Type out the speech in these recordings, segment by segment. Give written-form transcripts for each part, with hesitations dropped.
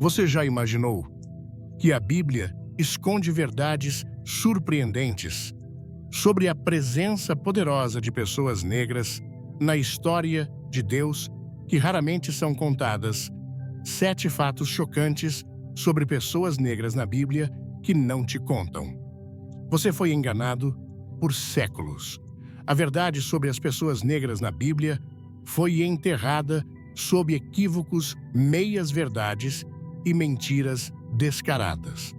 Você já imaginou que a Bíblia esconde verdades surpreendentes sobre a presença poderosa de pessoas negras na história de Deus que raramente são contadas? 7 fatos chocantes sobre pessoas negras na Bíblia que não te contam. Você foi enganado por séculos. A verdade sobre as pessoas negras na Bíblia foi enterrada sob equívocos, meias-verdades e mentiras descaradas.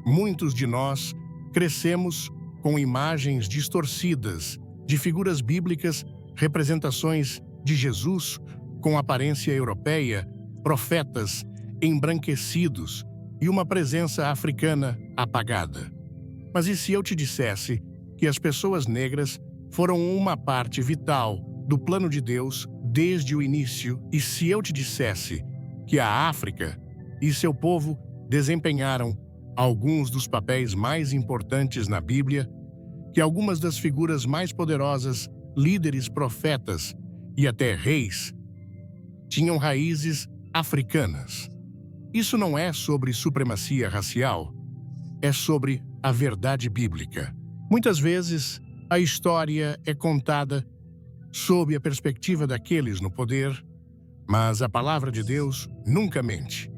Muitos de nós crescemos com imagens distorcidas de figuras bíblicas, representações de Jesus com aparência europeia, profetas embranquecidos e uma presença africana apagada. Mas e se eu te dissesse que as pessoas negras foram uma parte vital do plano de Deus desde o início? E se eu te dissesse que a África e seu povo desempenharam alguns dos papéis mais importantes na Bíblia, que algumas das figuras mais poderosas, líderes, profetas e até reis, tinham raízes africanas? Isso não é sobre supremacia racial, é sobre a verdade bíblica. Muitas vezes, a história é contada sob a perspectiva daqueles no poder, mas a palavra de Deus nunca mente.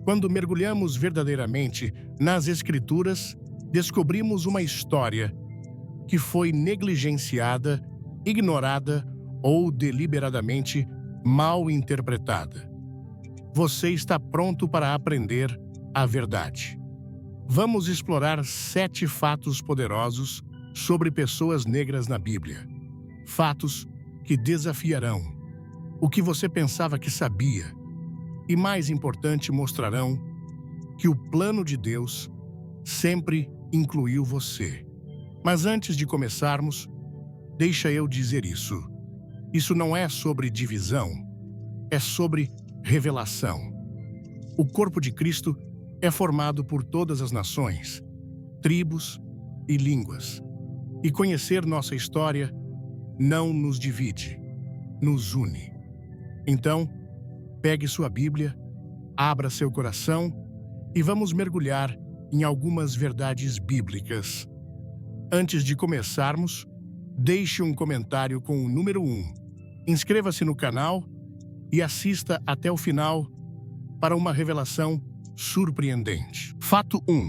Quando mergulhamos verdadeiramente nas Escrituras, descobrimos uma história que foi negligenciada, ignorada ou deliberadamente mal interpretada. Você está pronto para aprender a verdade. Vamos explorar 7 fatos poderosos sobre pessoas negras na Bíblia. Fatos que desafiarão o que você pensava que sabia e, mais importante, mostrarão que o plano de Deus sempre incluiu você. Mas antes de começarmos, deixa eu dizer isso. Isso não é sobre divisão, é sobre revelação. O corpo de Cristo é formado por todas as nações, tribos e línguas. E conhecer nossa história não nos divide, nos une. Então, pegue sua Bíblia, abra seu coração e vamos mergulhar em algumas verdades bíblicas. Antes de começarmos, deixe um comentário com o número 1. Inscreva-se no canal e assista até o final para uma revelação surpreendente. Fato 1.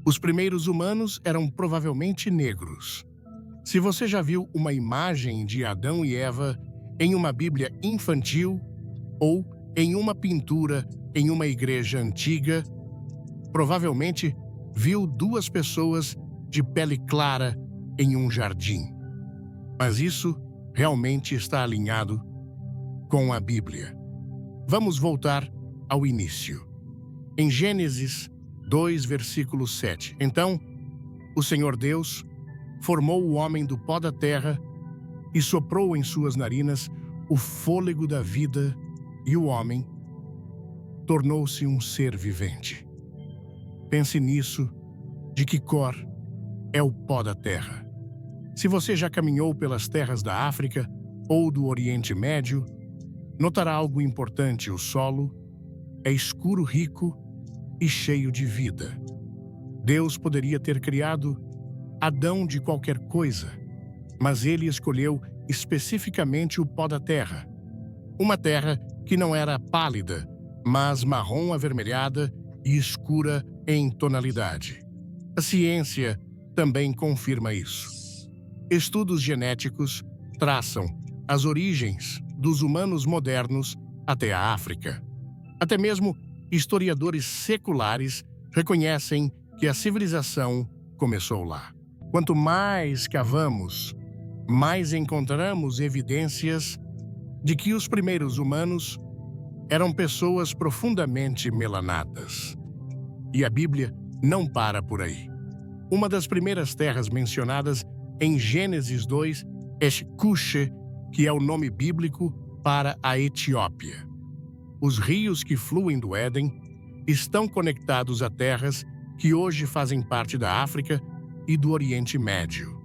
Os primeiros humanos eram provavelmente negros. Se você já viu uma imagem de Adão e Eva em uma Bíblia infantil ou em uma pintura em uma igreja antiga, provavelmente viu 2 pessoas de pele clara em um jardim. Mas isso realmente está alinhado com a Bíblia. Vamos voltar ao início. Em Gênesis 2, versículo 7. Então, o Senhor Deus formou o homem do pó da terra e soprou em suas narinas o fôlego da vida, e o homem tornou-se um ser vivente. Pense nisso, de que cor é o pó da terra. Se você já caminhou pelas terras da África ou do Oriente Médio, notará algo importante: o solo é escuro, rico e cheio de vida. Deus poderia ter criado Adão de qualquer coisa, mas ele escolheu especificamente o pó da terra. Uma terra que não era pálida, mas marrom avermelhada e escura em tonalidade. A ciência também confirma isso. Estudos genéticos traçam as origens dos humanos modernos até a África. Até mesmo historiadores seculares reconhecem que a civilização começou lá. Quanto mais cavamos, mais encontramos evidências de que os primeiros humanos eram pessoas profundamente melanadas. E a Bíblia não para por aí. Uma das primeiras terras mencionadas em Gênesis 2 é Cush, que é o nome bíblico para a Etiópia. Os rios que fluem do Éden estão conectados a terras que hoje fazem parte da África e do Oriente Médio.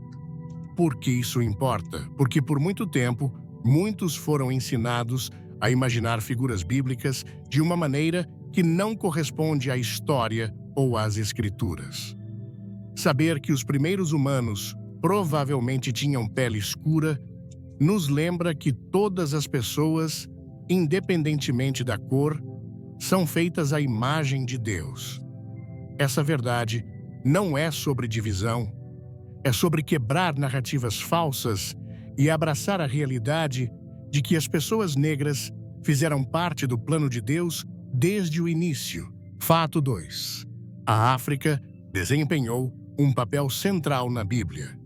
Por que isso importa? Porque por muito tempo, muitos foram ensinados a imaginar figuras bíblicas de uma maneira que não corresponde à história ou às escrituras. Saber que os primeiros humanos provavelmente tinham pele escura nos lembra que todas as pessoas, independentemente da cor, são feitas à imagem de Deus. Essa verdade não é sobre divisão, é sobre quebrar narrativas falsas e abraçar a realidade de que as pessoas negras fizeram parte do plano de Deus desde o início. Fato 2. A África desempenhou um papel central na Bíblia.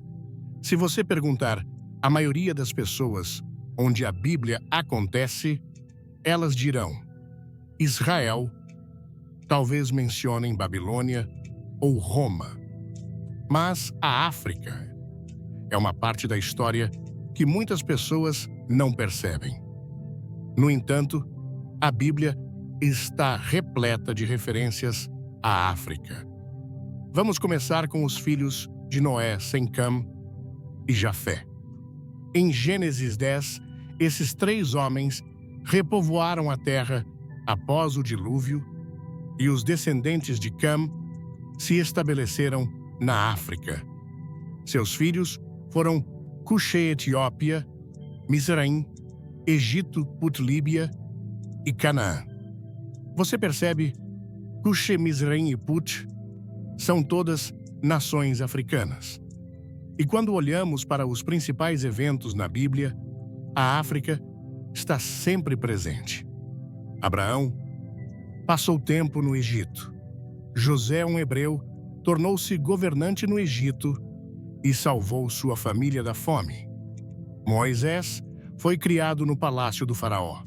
Se você perguntar à maioria das pessoas onde a Bíblia acontece, elas dirão Israel, talvez mencionem Babilônia ou Roma. Mas a África é uma parte da história que muitas pessoas não percebem. No entanto, a Bíblia está repleta de referências à África. Vamos começar com os filhos de Noé, Sem, Cam e Jafé. Em Gênesis 10, esses 3 homens repovoaram a terra após o dilúvio e os descendentes de Cam se estabeleceram na África. Seus filhos foram Cuxê, Etiópia, Mizraim, Egito, Put-Líbia e Canaã. Você percebe? Cuxê, Mizraim e Put são todas nações africanas. E quando olhamos para os principais eventos na Bíblia, a África está sempre presente. Abraão passou tempo no Egito. José, um hebreu, tornou-se governante no Egito e salvou sua família da fome. Moisés foi criado no palácio do faraó.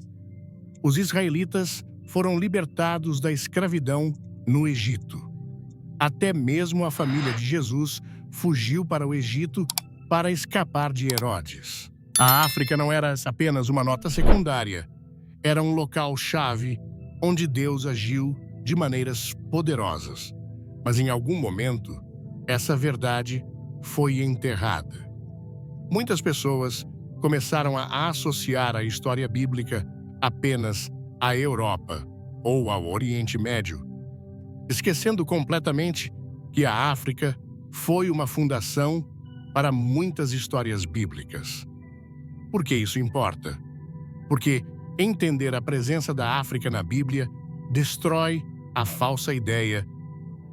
Os israelitas foram libertados da escravidão no Egito. Até mesmo a família de Jesus fugiu para o Egito para escapar de Herodes. A África não era apenas uma nota secundária, era um local-chave onde Deus agiu de maneiras poderosas. Mas em algum momento, essa verdade foi enterrada. Muitas pessoas começaram a associar a história bíblica apenas à Europa ou ao Oriente Médio, esquecendo completamente que a África foi uma fundação para muitas histórias bíblicas. Por que isso importa? Porque entender a presença da África na Bíblia destrói a falsa ideia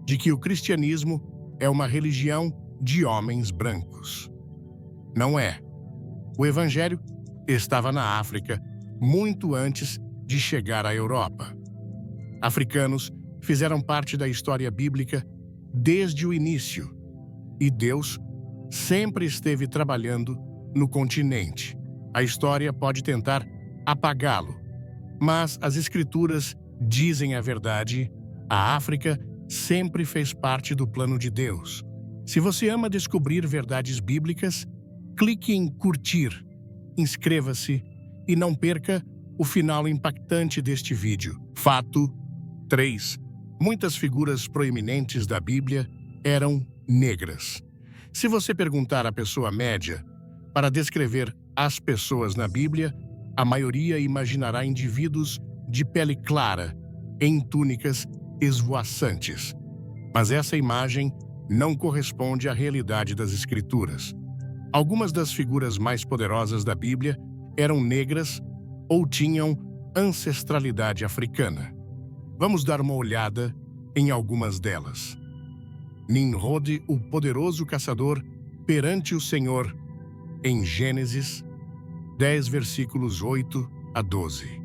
de que o cristianismo é uma religião de homens brancos. Não é. O Evangelho estava na África muito antes de chegar à Europa. Africanos fizeram parte da história bíblica desde o início, e Deus sempre esteve trabalhando no continente. A história pode tentar apagá-lo, mas as Escrituras dizem a verdade: a África sempre fez parte do plano de Deus. Se você ama descobrir verdades bíblicas, clique em curtir, inscreva-se e não perca o final impactante deste vídeo. Fato 3. Muitas figuras proeminentes da Bíblia eram negras. Se você perguntar à pessoa média para descrever as pessoas na Bíblia, a maioria imaginará indivíduos de pele clara, em túnicas esvoaçantes. Mas essa imagem não corresponde à realidade das Escrituras. Algumas das figuras mais poderosas da Bíblia eram negras ou tinham ancestralidade africana. Vamos dar uma olhada em algumas delas. Nimrod, o poderoso caçador, perante o Senhor, em Gênesis 10, versículos 8 a 12.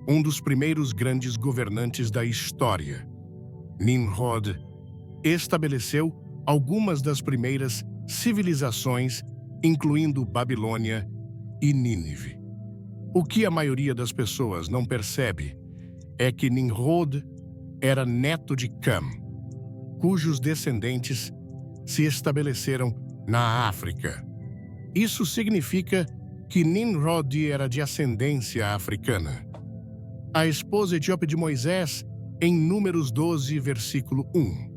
Um dos primeiros grandes governantes da história. Nimrod estabeleceu algumas das primeiras civilizações, incluindo Babilônia e Nínive. O que a maioria das pessoas não percebe é que Nimrod era neto de Cam, cujos descendentes se estabeleceram na África. Isso significa que Nimrod era de ascendência africana. A esposa etíope de Moisés, em Números 12, versículo 1.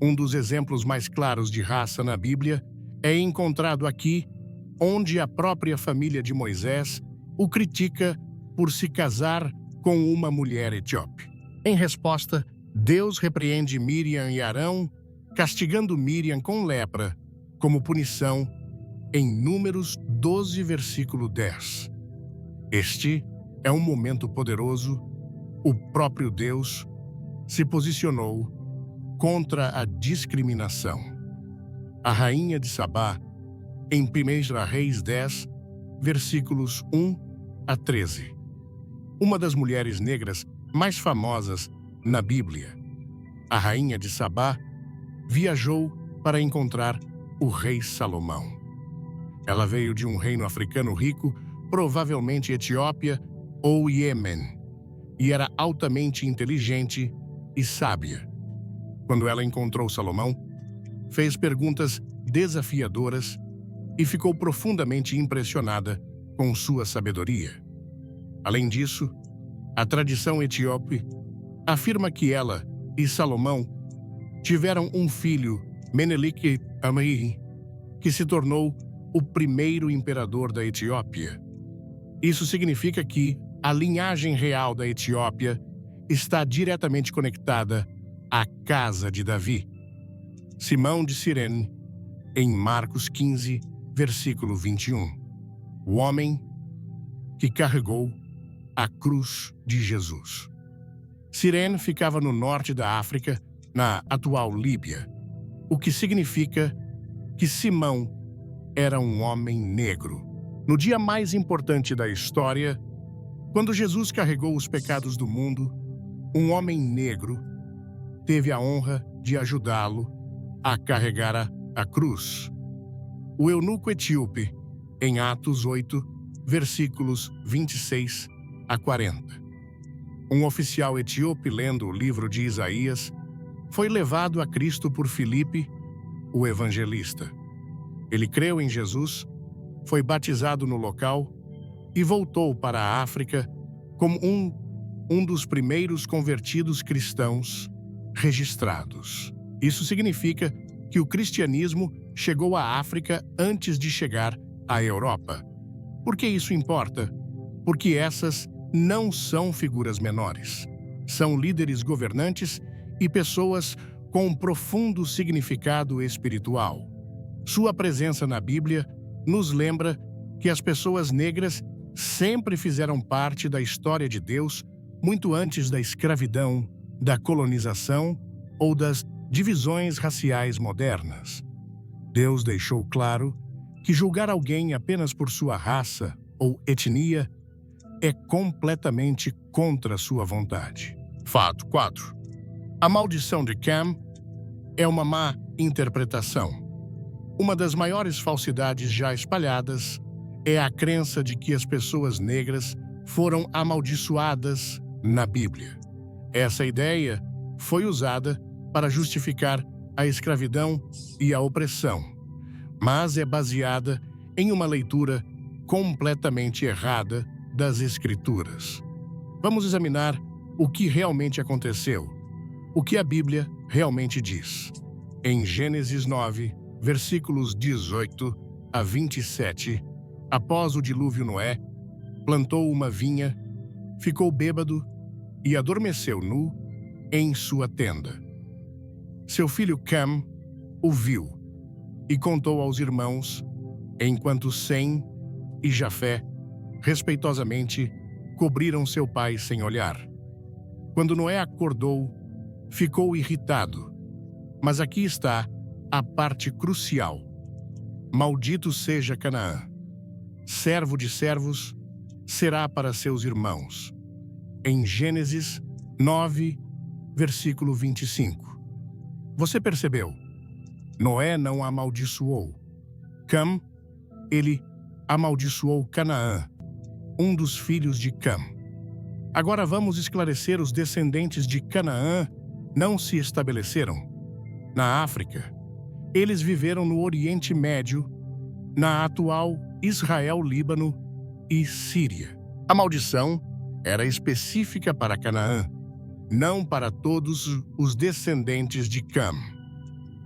Um dos exemplos mais claros de raça na Bíblia é encontrado aqui, onde a própria família de Moisés o critica por se casar com uma mulher etíope. Em resposta, Deus repreende Miriam e Arão, castigando Miriam com lepra, como punição, em Números 12, versículo 10. Este é um momento poderoso. O próprio Deus se posicionou contra a discriminação. A rainha de Sabá, em 1 Reis 10, versículos 1 a 13. Uma das mulheres negras mais famosas na Bíblia. A rainha de Sabá viajou para encontrar o rei Salomão. Ela veio de um reino africano rico, provavelmente Etiópia ou Iêmen, e era altamente inteligente e sábia. Quando ela encontrou Salomão, fez perguntas desafiadoras e ficou profundamente impressionada com sua sabedoria. Além disso, a tradição etíope afirma que ela e Salomão tiveram um filho, Menelik Amri, que se tornou o primeiro imperador da Etiópia. Isso significa que a linhagem real da Etiópia está diretamente conectada à casa de Davi. Simão de Cirene, em Marcos 15, versículo 21. O homem que carregou a cruz de Jesus. Cirene ficava no norte da África, na atual Líbia, o que significa que Simão era um homem negro. No dia mais importante da história, quando Jesus carregou os pecados do mundo, um homem negro teve a honra de ajudá-lo a carregar a cruz. O eunuco etíope, em Atos 8, versículos 26 a 40. Um oficial etíope, lendo o livro de Isaías, foi levado a Cristo por Filipe, o evangelista. Ele creu em Jesus, foi batizado no local e voltou para a África como um dos primeiros convertidos cristãos registrados. Isso significa que o cristianismo chegou à África antes de chegar à Europa. Por que isso importa? Porque essas não são figuras menores. São líderes governantes e pessoas com um profundo significado espiritual. Sua presença na Bíblia nos lembra que as pessoas negras sempre fizeram parte da história de Deus muito antes da escravidão, da colonização ou das divisões raciais modernas. Deus deixou claro que julgar alguém apenas por sua raça ou etnia é completamente contra sua vontade. Fato 4. A maldição de Cam é uma má interpretação. Uma das maiores falsidades já espalhadas é a crença de que as pessoas negras foram amaldiçoadas na Bíblia. Essa ideia foi usada para justificar a escravidão e a opressão, mas é baseada em uma leitura completamente errada das Escrituras. Vamos examinar o que realmente aconteceu, o que a Bíblia realmente diz. Em Gênesis 9, versículos 18 a 27, após o dilúvio, Noé plantou uma vinha, ficou bêbado e adormeceu nu em sua tenda. Seu filho Cam o viu e contou aos irmãos, enquanto Sem e Jafé, respeitosamente, cobriram seu pai sem olhar. Quando Noé acordou, ficou irritado. Mas aqui está a parte crucial. Maldito seja Canaã. Servo de servos será para seus irmãos. Em Gênesis 9, versículo 25. Você percebeu? Noé não amaldiçoou Cam, ele amaldiçoou Canaã, um dos filhos de Cam. Agora vamos esclarecer: os descendentes de Canaã não se estabeleceram na África. Eles viveram no Oriente Médio, na atual Israel, Líbano e Síria. A maldição era específica para Canaã, não para todos os descendentes de Cam.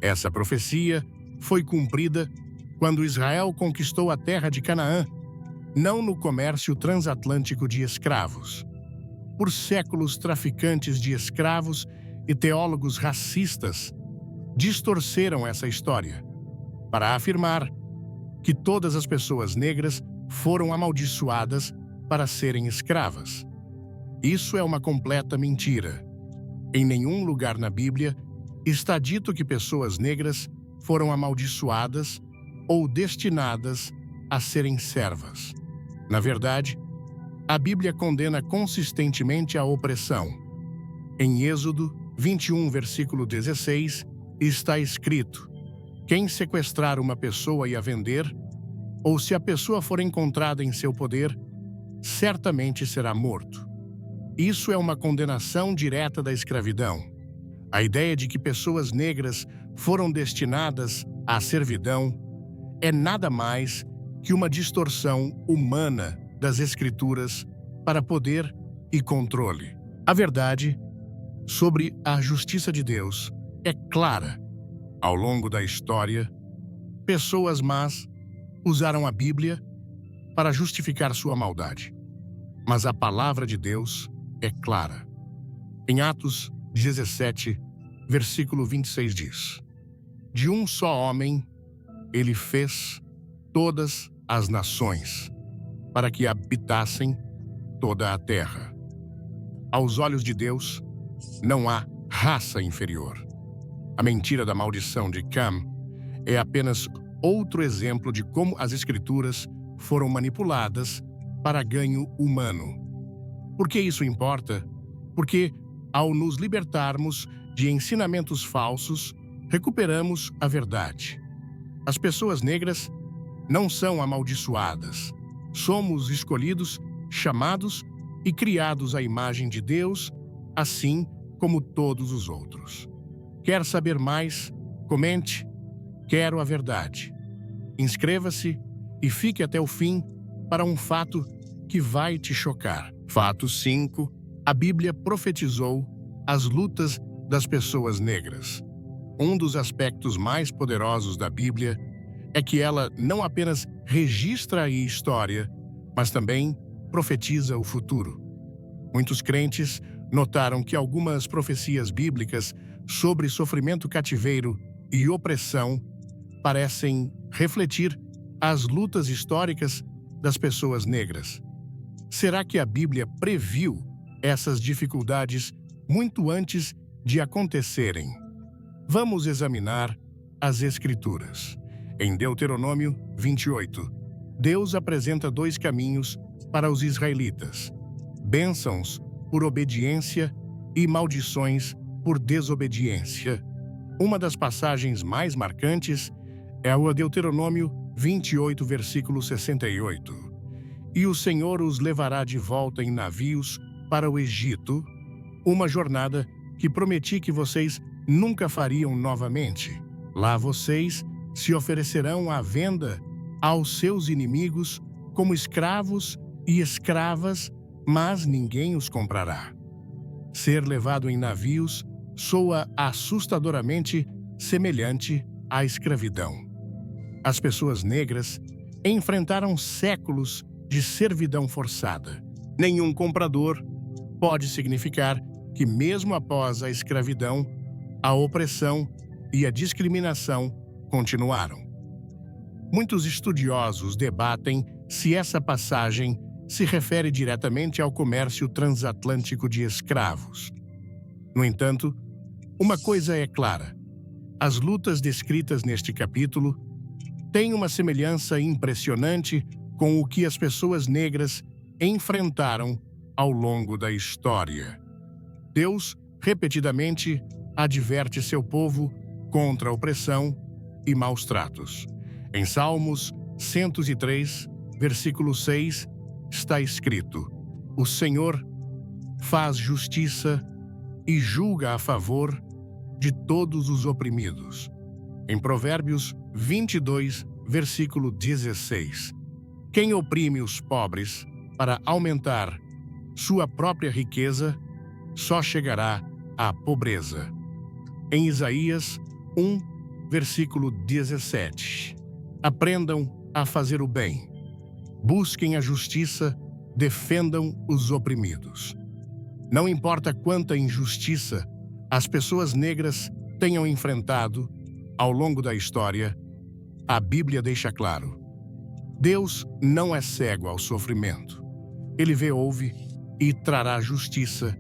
Essa profecia foi cumprida quando Israel conquistou a terra de Canaã, não no comércio transatlântico de escravos. Por séculos, traficantes de escravos e teólogos racistas distorceram essa história para afirmar que todas as pessoas negras foram amaldiçoadas para serem escravas. Isso é uma completa mentira. Em nenhum lugar na Bíblia está dito que pessoas negras foram amaldiçoadas ou destinadas a serem servas. Na verdade, a Bíblia condena consistentemente a opressão. Em Êxodo 21, versículo 16, está escrito: quem sequestrar uma pessoa e a vender, ou se a pessoa for encontrada em seu poder, certamente será morto. Isso é uma condenação direta da escravidão. A ideia de que pessoas negras foram destinadas à servidão é nada mais que uma distorção humana das Escrituras para poder e controle. A verdade sobre a justiça de Deus é clara. Ao longo da história, pessoas más usaram a Bíblia para justificar sua maldade. Mas a palavra de Deus é clara. Em Atos 17, versículo 26 diz: de um só homem ele fez todas as nações, para que habitassem toda a terra. Aos olhos de Deus, não há raça inferior. A mentira da maldição de Cam é apenas outro exemplo de como as Escrituras foram manipuladas para ganho humano. Por que isso importa? Porque, ao nos libertarmos de ensinamentos falsos, recuperamos a verdade. As pessoas negras não são amaldiçoadas. Somos escolhidos, chamados e criados à imagem de Deus, assim como todos os outros. Quer saber mais? Comente. Quero a verdade. Inscreva-se e fique até o fim para um fato que vai te chocar. Fato 5. A Bíblia profetizou as lutas das pessoas negras. Um dos aspectos mais poderosos da Bíblia é que ela não apenas registra a história, mas também profetiza o futuro. Muitos crentes notaram que algumas profecias bíblicas sobre sofrimento, cativeiro e opressão parecem refletir as lutas históricas das pessoas negras. Será que a Bíblia previu essas dificuldades muito antes de acontecerem? Vamos examinar as Escrituras. Em Deuteronômio 28, Deus apresenta dois caminhos para os israelitas: bênçãos por obediência e maldições por desobediência. Uma das passagens mais marcantes é o Deuteronômio 28, versículo 68. E o Senhor os levará de volta em navios para o Egito, uma jornada que prometi que vocês nunca fariam novamente. Lá vocês se oferecerão à venda aos seus inimigos como escravos e escravas, mas ninguém os comprará. Ser levado em navios soa assustadoramente semelhante à escravidão. As pessoas negras enfrentaram séculos de servidão forçada. Nenhum comprador pode significar que, mesmo após a escravidão, a opressão e a discriminação continuaram. Muitos estudiosos debatem se essa passagem se refere diretamente ao comércio transatlântico de escravos. No entanto, uma coisa é clara: as lutas descritas neste capítulo têm uma semelhança impressionante com o que as pessoas negras enfrentaram ao longo da história. Deus repetidamente adverte seu povo contra a opressão e maus tratos. Em Salmos 103, versículo 6, está escrito: o Senhor faz justiça e julga a favor de todos os oprimidos. Em Provérbios 22, versículo 16, quem oprime os pobres para aumentar sua própria riqueza só chegará à pobreza. Em Isaías 1, versículo 17, aprendam a fazer o bem, busquem a justiça, defendam os oprimidos. Não importa quanta injustiça as pessoas negras tenham enfrentado ao longo da história, a Bíblia deixa claro: Deus não é cego ao sofrimento. Ele vê, ouve e trará justiça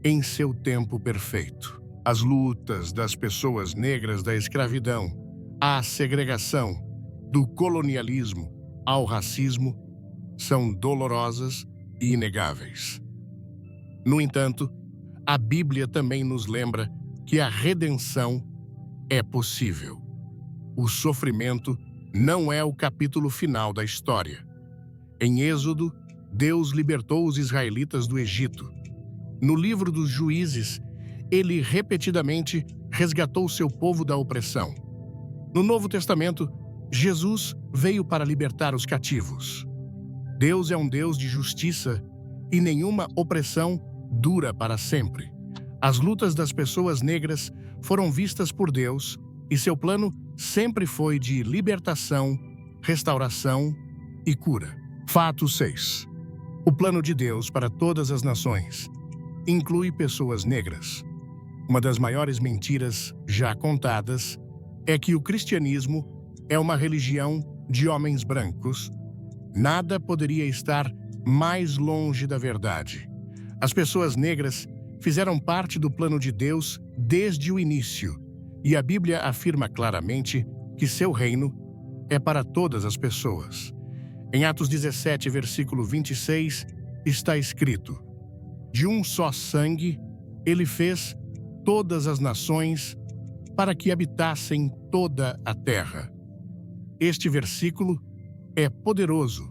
em seu tempo perfeito. As lutas das pessoas negras da escravidão à segregação, do colonialismo ao racismo, são dolorosas e inegáveis. No entanto, a Bíblia também nos lembra que a redenção é possível. O sofrimento não é o capítulo final da história. Em Êxodo, Deus libertou os israelitas do Egito. No livro dos Juízes, ele repetidamente resgatou seu povo da opressão. No Novo Testamento, Jesus veio para libertar os cativos. Deus é um Deus de justiça e nenhuma opressão dura para sempre. As lutas das pessoas negras foram vistas por Deus e seu plano sempre foi de libertação, restauração e cura. Fato 6. O plano de Deus para todas as nações inclui pessoas negras. Uma das maiores mentiras já contadas é que o cristianismo é uma religião de homens brancos. Nada poderia estar mais longe da verdade. As pessoas negras fizeram parte do plano de Deus desde o início, e a Bíblia afirma claramente que seu reino é para todas as pessoas. Em Atos 17, versículo 26, está escrito: de um só sangue ele fez todas as nações para que habitassem toda a terra. Este versículo é poderoso,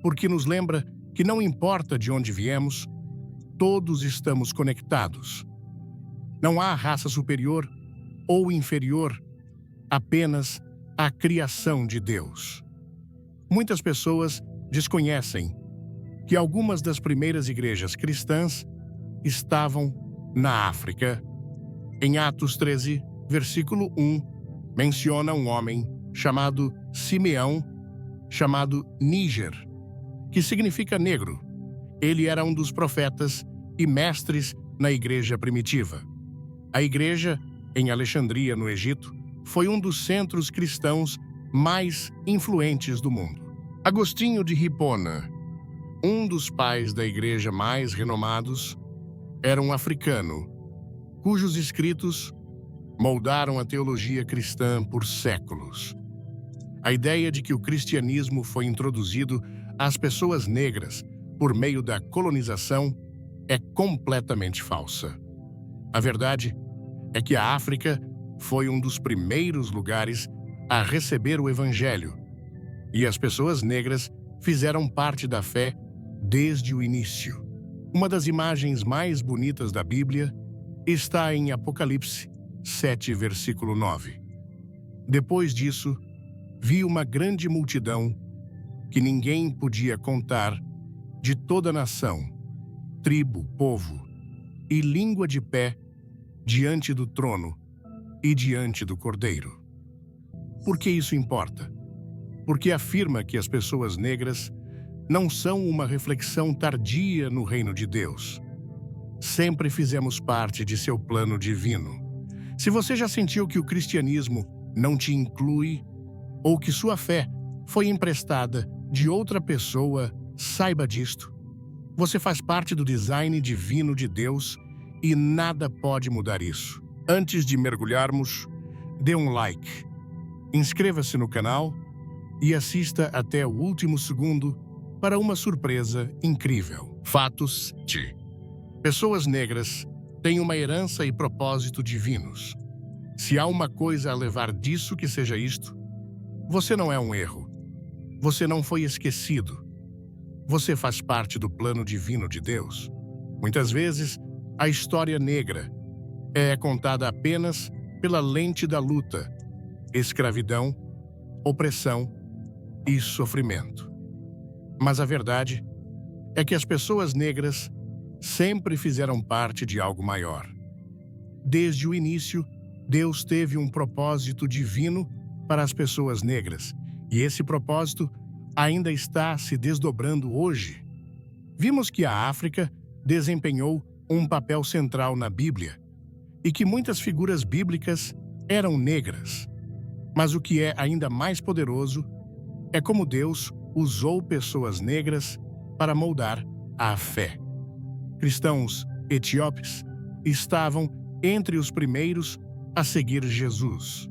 porque nos lembra que não importa de onde viemos, todos estamos conectados. Não há raça superior ou inferior, apenas a criação de Deus. Muitas pessoas desconhecem que algumas das primeiras igrejas cristãs estavam na África. Em Atos 13, versículo 1, menciona um homem chamado Simeão, chamado Níger, que significa negro. Ele era um dos profetas e mestres na igreja primitiva. A igreja, em Alexandria, no Egito, foi um dos centros cristãos mais influentes do mundo. Agostinho de Hipona, um dos pais da igreja mais renomados, era um africano, cujos escritos moldaram a teologia cristã por séculos. A ideia de que o cristianismo foi introduzido às pessoas negras por meio da colonização é completamente falsa. A verdade é que a África foi um dos primeiros lugares a receber o Evangelho, e as pessoas negras fizeram parte da fé desde o início. Uma das imagens mais bonitas da Bíblia está em Apocalipse 7, versículo 9. Depois disso, vi uma grande multidão que ninguém podia contar, de toda nação, tribo, povo e língua de pé diante do trono e diante do Cordeiro. Por que isso importa? Porque afirma que as pessoas negras não são uma reflexão tardia no reino de Deus. Sempre fizemos parte de seu plano divino. Se você já sentiu que o cristianismo não te inclui ou que sua fé foi emprestada de outra pessoa, saiba disto. Você faz parte do design divino de Deus e nada pode mudar isso. Antes de mergulharmos, dê um like, inscreva-se no canal e assista até o último segundo para uma surpresa incrível. Fatos de pessoas negras têm uma herança e propósito divinos. Se há uma coisa a levar disso, que seja isto: você não é um erro. Você não foi esquecido. Você faz parte do plano divino de Deus. Muitas vezes, a história negra é contada apenas pela lente da luta, escravidão, opressão e sofrimento. Mas a verdade é que as pessoas negras sempre fizeram parte de algo maior. Desde o início, Deus teve um propósito divino para as pessoas negras, e esse propósito ainda está se desdobrando hoje. Vimos que a África desempenhou um papel central na Bíblia e que muitas figuras bíblicas eram negras. Mas o que é ainda mais poderoso é como Deus usou pessoas negras para moldar a fé. Cristãos etíopes estavam entre os primeiros a seguir Jesus.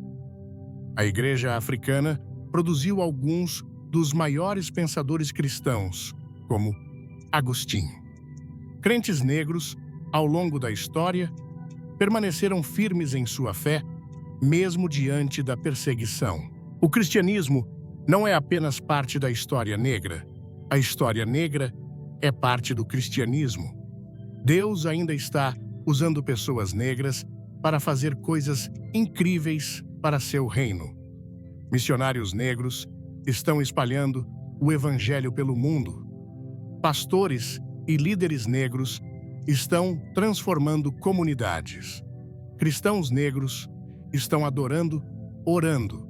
A Igreja Africana produziu alguns dos maiores pensadores cristãos, como Agostinho. Crentes negros, ao longo da história, permaneceram firmes em sua fé, mesmo diante da perseguição. O cristianismo não é apenas parte da história negra. A história negra é parte do cristianismo. Deus ainda está usando pessoas negras para fazer coisas incríveis para seu reino. Missionários negros estão espalhando o evangelho pelo mundo. Pastores e líderes negros estão transformando comunidades. Cristãos negros estão adorando, orando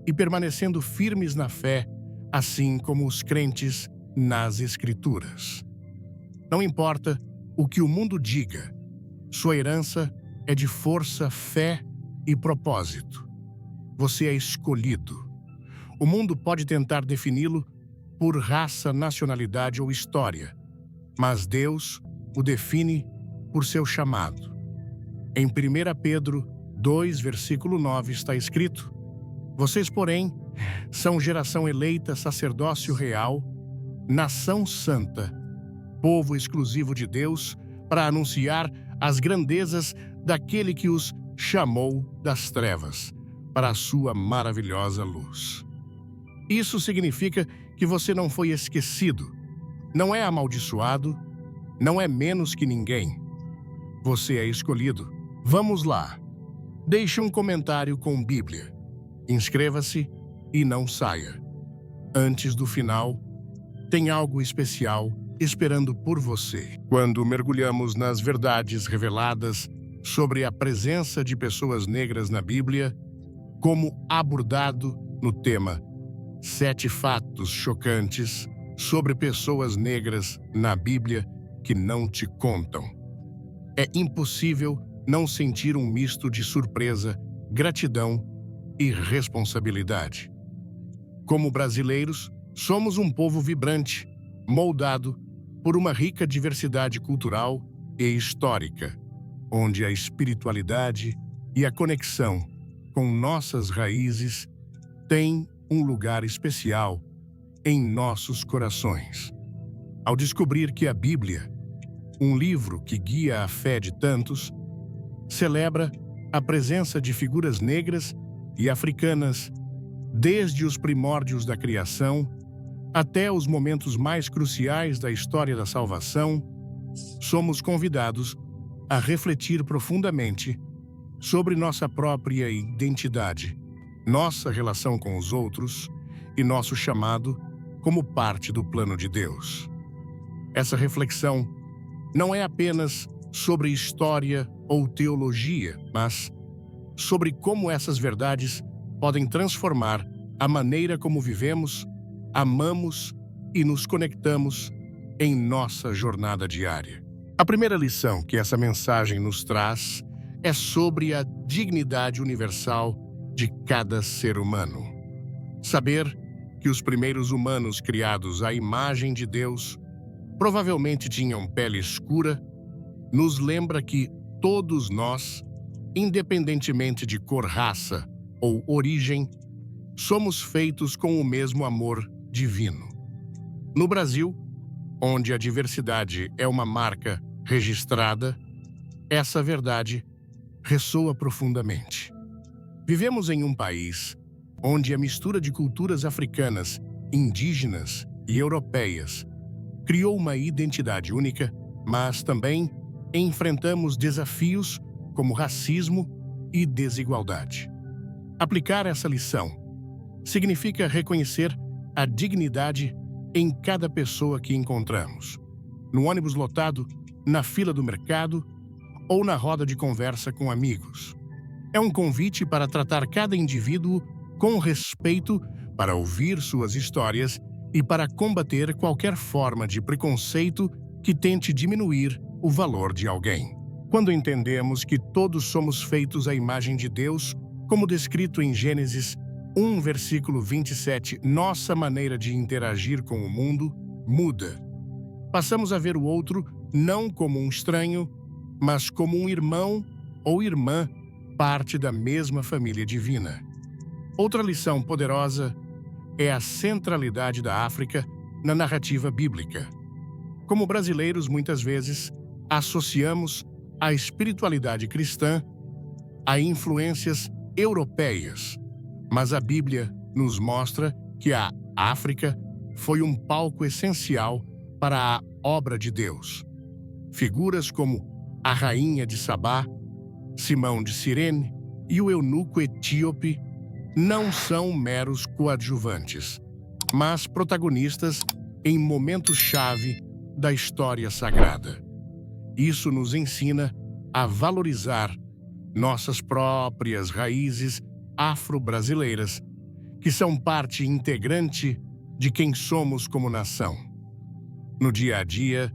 e permanecendo firmes na fé, assim como os crentes nas Escrituras. Não importa o que o mundo diga, sua herança é de força, fé e propósito. Você é escolhido. O mundo pode tentar defini-lo por raça, nacionalidade ou história, mas Deus o define por seu chamado. Em 1 Pedro 2, versículo 9 está escrito: Vocês, porém, são geração eleita, sacerdócio real, nação santa, povo exclusivo de Deus, para anunciar as grandezas daquele que os chamou das trevas para a sua maravilhosa luz. Isso significa que você não foi esquecido, não é amaldiçoado, não é menos que ninguém. Você é escolhido. Vamos lá. Deixe um comentário com Bíblia. Inscreva-se e não saia. Antes do final, tem algo especial esperando por você. Quando mergulhamos nas verdades reveladas sobre a presença de pessoas negras na Bíblia, como abordado no tema 7 fatos chocantes sobre pessoas negras na Bíblia que não te contam, é impossível não sentir um misto de surpresa, gratidão e responsabilidade. Como brasileiros, somos um povo vibrante, moldado por uma rica diversidade cultural e histórica, onde a espiritualidade e a conexão com nossas raízes têm um lugar especial em nossos corações. Ao descobrir que a Bíblia, um livro que guia a fé de tantos, celebra a presença de figuras negras e africanas desde os primórdios da criação até os momentos mais cruciais da história da salvação, somos convidados a refletir profundamente sobre nossa própria identidade, nossa relação com os outros e nosso chamado como parte do plano de Deus. Essa reflexão não é apenas sobre história ou teologia, mas sobre como essas verdades podem transformar a maneira como vivemos, amamos e nos conectamos em nossa jornada diária. A primeira lição que essa mensagem nos traz é sobre a dignidade universal de cada ser humano. Saber que os primeiros humanos criados à imagem de Deus provavelmente tinham pele escura nos lembra que todos nós, independentemente de cor, raça ou origem, somos feitos com o mesmo amor divino. No Brasil, onde a diversidade é uma marca registrada, essa verdade ressoa profundamente. Vivemos em um país onde a mistura de culturas africanas, indígenas e europeias criou uma identidade única, mas também enfrentamos desafios como racismo e desigualdade. Aplicar essa lição significa reconhecer a dignidade em cada pessoa que encontramos, no ônibus lotado, na fila do mercado ou na roda de conversa com amigos. É um convite para tratar cada indivíduo com respeito, para ouvir suas histórias e para combater qualquer forma de preconceito que tente diminuir o valor de alguém. Quando entendemos que todos somos feitos à imagem de Deus, como descrito em Gênesis 1, versículo 27, nossa maneira de interagir com o mundo muda. Passamos a ver o outro não como um estranho, mas como um irmão ou irmã, parte da mesma família divina. Outra lição poderosa é a centralidade da África na narrativa bíblica. Como brasileiros, muitas vezes, associamos a espiritualidade cristã a influências europeias, mas a Bíblia nos mostra que a África foi um palco essencial para a obra de Deus. Figuras como a rainha de Sabá, Simão de Cirene e o eunuco etíope não são meros coadjuvantes, mas protagonistas em momentos-chave da história sagrada. Isso nos ensina a valorizar nossas próprias raízes afro-brasileiras, que são parte integrante de quem somos como nação. No dia a dia,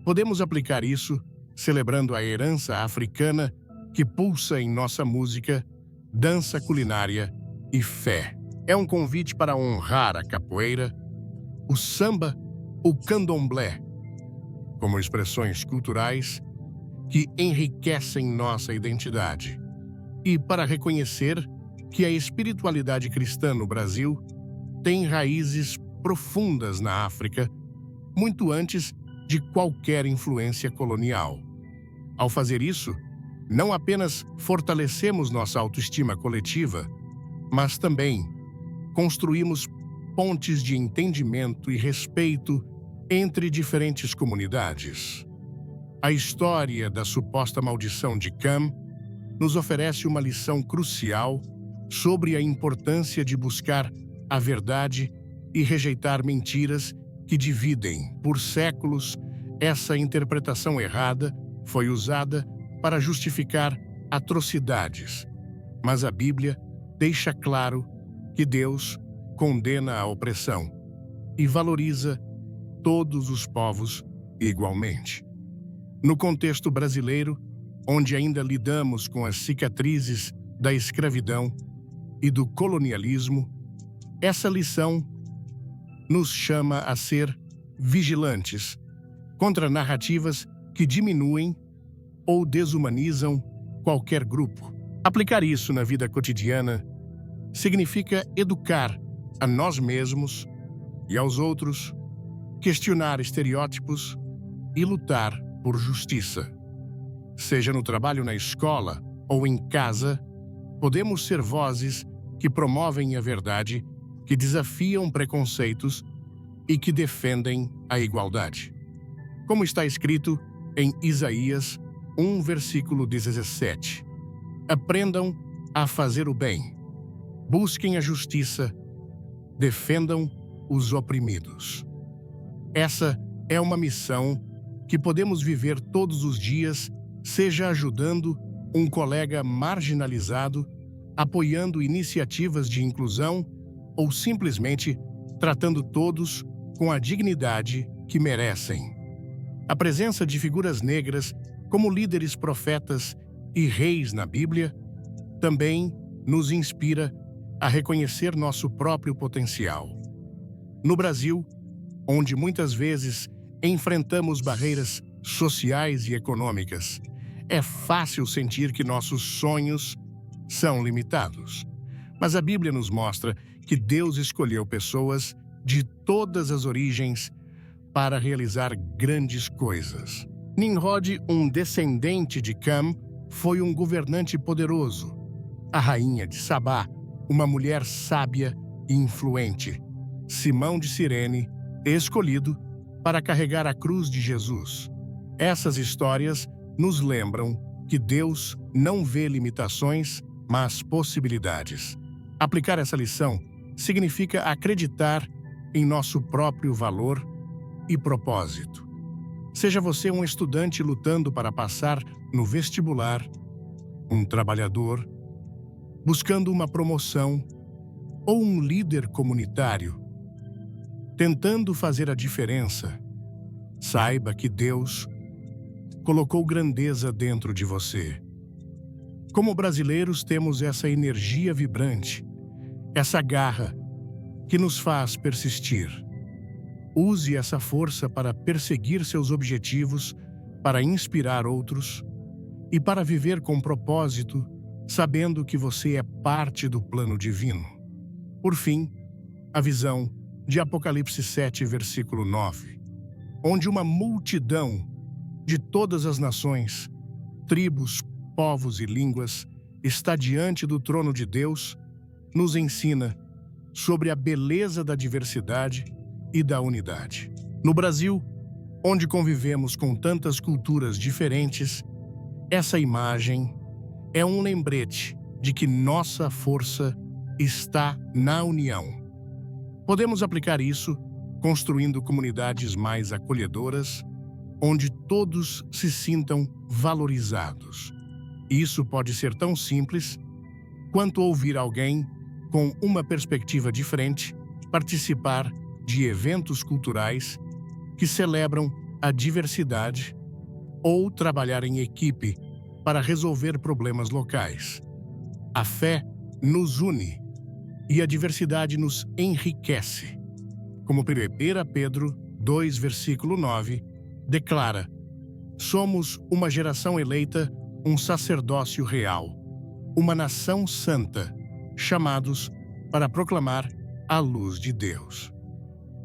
podemos aplicar isso celebrando a herança africana que pulsa em nossa música, dança culinária e fé. É um convite para honrar a capoeira, o samba, o candomblé, como expressões culturais que enriquecem nossa identidade, e para reconhecer que a espiritualidade cristã no Brasil tem raízes profundas na África, muito antes de qualquer influência colonial. Ao fazer isso, não apenas fortalecemos nossa autoestima coletiva, mas também construímos pontes de entendimento e respeito entre diferentes comunidades. A história da suposta maldição de Cam nos oferece uma lição crucial sobre a importância de buscar a verdade e rejeitar mentiras que dividem. Por séculos, essa interpretação errada foi usada para justificar atrocidades, mas a Bíblia deixa claro que Deus condena a opressão e valoriza todos os povos igualmente. No contexto brasileiro, onde ainda lidamos com as cicatrizes da escravidão e do colonialismo, essa lição nos chama a ser vigilantes contra narrativas que diminuem ou desumanizam qualquer grupo. Aplicar isso na vida cotidiana significa educar a nós mesmos e aos outros, questionar estereótipos e lutar por justiça. Seja no trabalho na escola ou em casa, podemos ser vozes que promovem a verdade, que desafiam preconceitos e que defendem a igualdade. Como está escrito em Isaías 1, versículo 17. Aprendam a fazer o bem, busquem a justiça, defendam os oprimidos. Essa é uma missão que podemos viver todos os dias, seja ajudando um colega marginalizado, apoiando iniciativas de inclusão ou simplesmente tratando todos com a dignidade que merecem. A presença de figuras negras como líderes, profetas e reis na Bíblia também nos inspira a reconhecer nosso próprio potencial. No Brasil, onde muitas vezes enfrentamos barreiras sociais e econômicas, é fácil sentir que nossos sonhos são limitados. Mas a Bíblia nos mostra que Deus escolheu pessoas de todas as origens para realizar grandes coisas. Nimrod, um descendente de Cam, foi um governante poderoso. A rainha de Sabá, uma mulher sábia e influente. Simão de Cirene, escolhido para carregar a cruz de Jesus. Essas histórias nos lembram que Deus não vê limitações, mas possibilidades. Aplicar essa lição significa acreditar em nosso próprio valor e propósito. Seja você um estudante lutando para passar no vestibular, um trabalhador buscando uma promoção ou um líder comunitário tentando fazer a diferença, saiba que Deus colocou grandeza dentro de você. Como brasileiros, temos essa energia vibrante, essa garra que nos faz persistir. Use essa força para perseguir seus objetivos, para inspirar outros e para viver com propósito, sabendo que você é parte do plano divino. Por fim, a visão de Apocalipse 7, versículo 9, onde uma multidão de todas as nações, tribos, povos e línguas está diante do trono de Deus, nos ensina sobre a beleza da diversidade e da unidade. No Brasil, onde convivemos com tantas culturas diferentes, essa imagem é um lembrete de que nossa força está na união. Podemos aplicar isso construindo comunidades mais acolhedoras, onde todos se sintam valorizados. Isso pode ser tão simples quanto ouvir alguém com uma perspectiva diferente participar de eventos culturais que celebram a diversidade ou trabalhar em equipe para resolver problemas locais. A fé nos une e a diversidade nos enriquece. Como 1 Pedro 2, versículo 9, declara: somos uma geração eleita, um sacerdócio real, uma nação santa, chamados para proclamar a luz de Deus.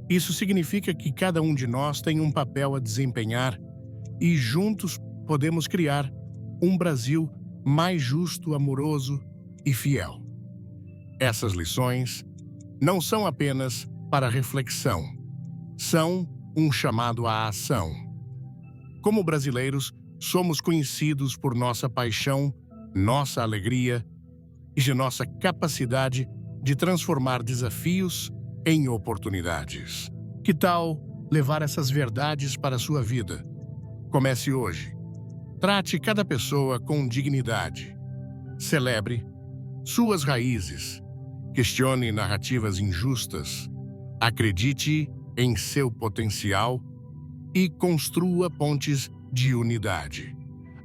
Isso significa que cada um de nós tem um papel a desempenhar e juntos podemos criar um Brasil mais justo, amoroso e fiel. Essas lições não são apenas para reflexão, são um chamado à ação. Como brasileiros, somos conhecidos por nossa paixão, nossa alegria e de nossa capacidade de transformar desafios em oportunidades. Que tal levar essas verdades para a sua vida? Comece hoje. Trate cada pessoa com dignidade. Celebre suas raízes. Questione narrativas injustas. Acredite em seu potencial e construa pontes de unidade.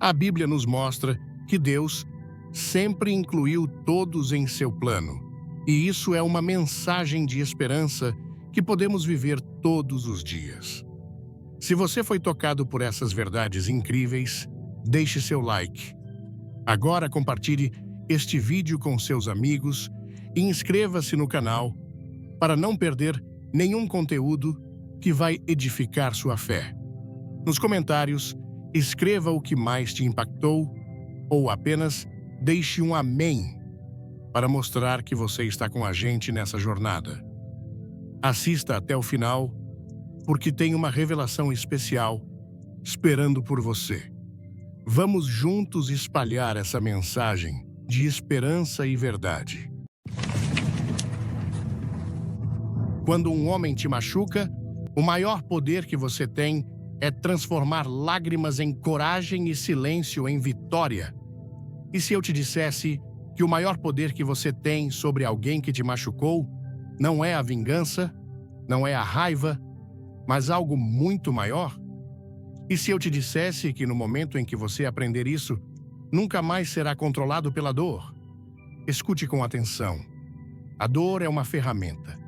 A Bíblia nos mostra que Deus sempre incluiu todos em seu plano, e isso é uma mensagem de esperança que podemos viver todos os dias. Se você foi tocado por essas verdades incríveis, deixe seu like. Agora compartilhe este vídeo com seus amigos e inscreva-se no canal para não perder nenhum conteúdo que vai edificar sua fé. Nos comentários, escreva o que mais te impactou ou apenas deixe um amém para mostrar que você está com a gente nessa jornada. Assista até o final, porque tem uma revelação especial esperando por você. Vamos juntos espalhar essa mensagem de esperança e verdade. Quando um homem te machuca, o maior poder que você tem é transformar lágrimas em coragem e silêncio em vitória. E se eu te dissesse que o maior poder que você tem sobre alguém que te machucou não é a vingança, não é a raiva, mas algo muito maior? E se eu te dissesse que no momento em que você aprender isso, nunca mais será controlado pela dor? Escute com atenção. A dor é uma ferramenta.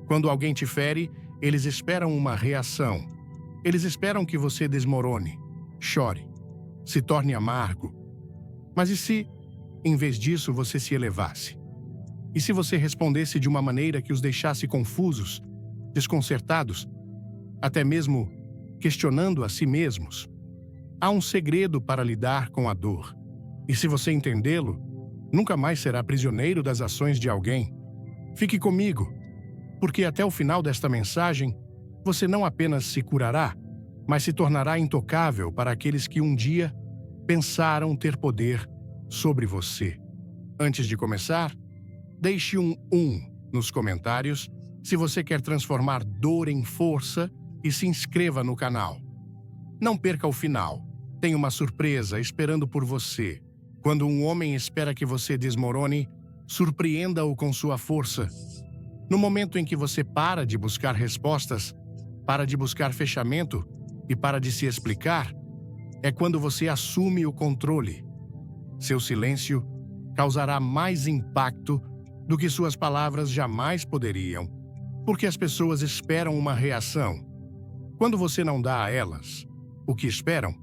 Quando alguém te fere, eles esperam uma reação. Eles esperam que você desmorone, chore, se torne amargo. Mas e se, em vez disso, você se elevasse? E se você respondesse de uma maneira que os deixasse confusos, desconcertados, até mesmo questionando a si mesmos? Há um segredo para lidar com a dor. E se você entendê-lo, nunca mais será prisioneiro das ações de alguém. Fique comigo, porque até o final desta mensagem, você não apenas se curará, mas se tornará intocável para aqueles que um dia pensaram ter poder sobre você. Antes de começar, deixe um nos comentários se você quer transformar dor em força e se inscreva no canal. Não perca o final. Tem uma surpresa esperando por você. Quando um homem espera que você desmorone, surpreenda-o com sua força. No momento em que você para de buscar respostas, para de buscar fechamento e para de se explicar, é quando você assume o controle. Seu silêncio causará mais impacto do que suas palavras jamais poderiam, porque as pessoas esperam uma reação. Quando você não dá a elas o que esperam,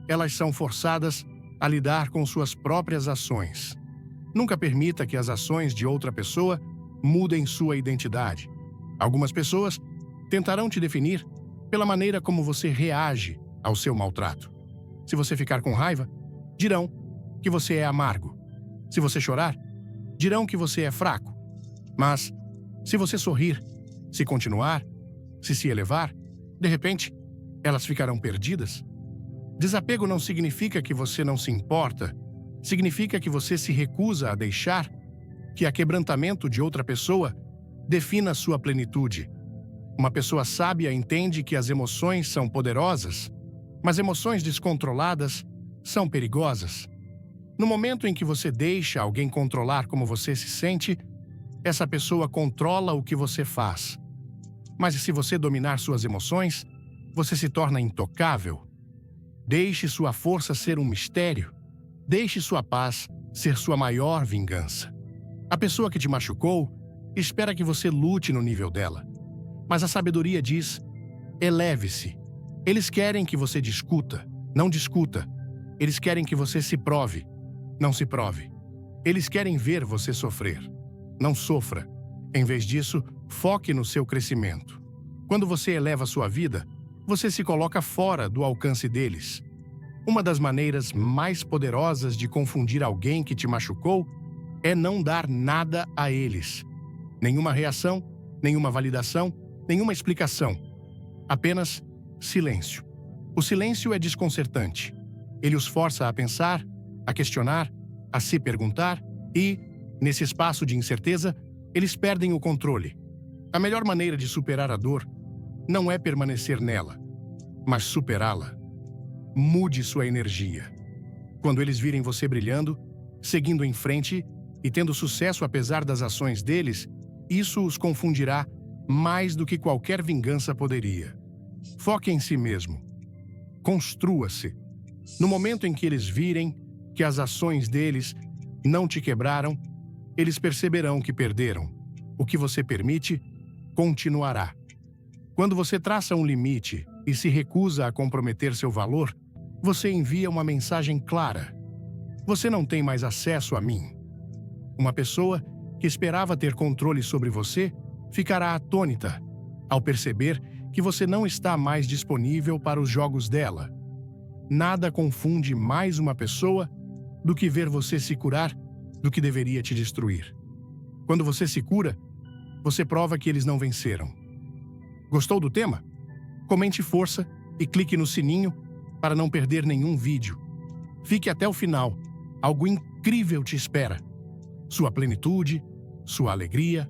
elas são forçadas a lidar com suas próprias ações. Nunca permita que as ações de outra pessoa mudem sua identidade. Algumas pessoas tentarão te definir pela maneira como você reage ao seu maltrato. Se você ficar com raiva, dirão que você é amargo. Se você chorar, dirão que você é fraco. Mas, se você sorrir, se continuar, se elevar, de repente, elas ficarão perdidas. Desapego não significa que você não se importa, significa que você se recusa a deixar que o quebrantamento de outra pessoa defina sua plenitude. Uma pessoa sábia entende que as emoções são poderosas, mas emoções descontroladas são perigosas. No momento em que você deixa alguém controlar como você se sente, essa pessoa controla o que você faz. Mas se você dominar suas emoções, você se torna intocável. Deixe sua força ser um mistério. Deixe sua paz ser sua maior vingança. A pessoa que te machucou espera que você lute no nível dela. Mas a sabedoria diz: eleve-se. Eles querem que você discuta, não discuta. Eles querem que você se prove, não se prove. Eles querem ver você sofrer, não sofra. Em vez disso, foque no seu crescimento. Quando você eleva sua vida, você se coloca fora do alcance deles. Uma das maneiras mais poderosas de confundir alguém que te machucou é não dar nada a eles. Nenhuma reação, nenhuma validação, nenhuma explicação. Apenas silêncio. O silêncio é desconcertante. Ele os força a pensar, a questionar, a se perguntar e, nesse espaço de incerteza, eles perdem o controle. A melhor maneira de superar a dor não é permanecer nela, mas superá-la. Mude sua energia. Quando eles virem você brilhando, seguindo em frente e tendo sucesso apesar das ações deles, isso os confundirá mais do que qualquer vingança poderia. Foque em si mesmo. Construa-se. No momento em que eles virem que as ações deles não te quebraram, eles perceberão que perderam. O que você permite, continuará. Quando você traça um limite e se recusa a comprometer seu valor, você envia uma mensagem clara. Você não tem mais acesso a mim. Uma pessoa que esperava ter controle sobre você ficará atônita ao perceber que você não está mais disponível para os jogos dela. Nada confunde mais uma pessoa do que ver você se curar do que deveria te destruir. Quando você se cura, você prova que eles não venceram. Gostou do tema? Comente força e clique no sininho para não perder nenhum vídeo. Fique até o final. Algo incrível te espera. Sua plenitude, sua alegria,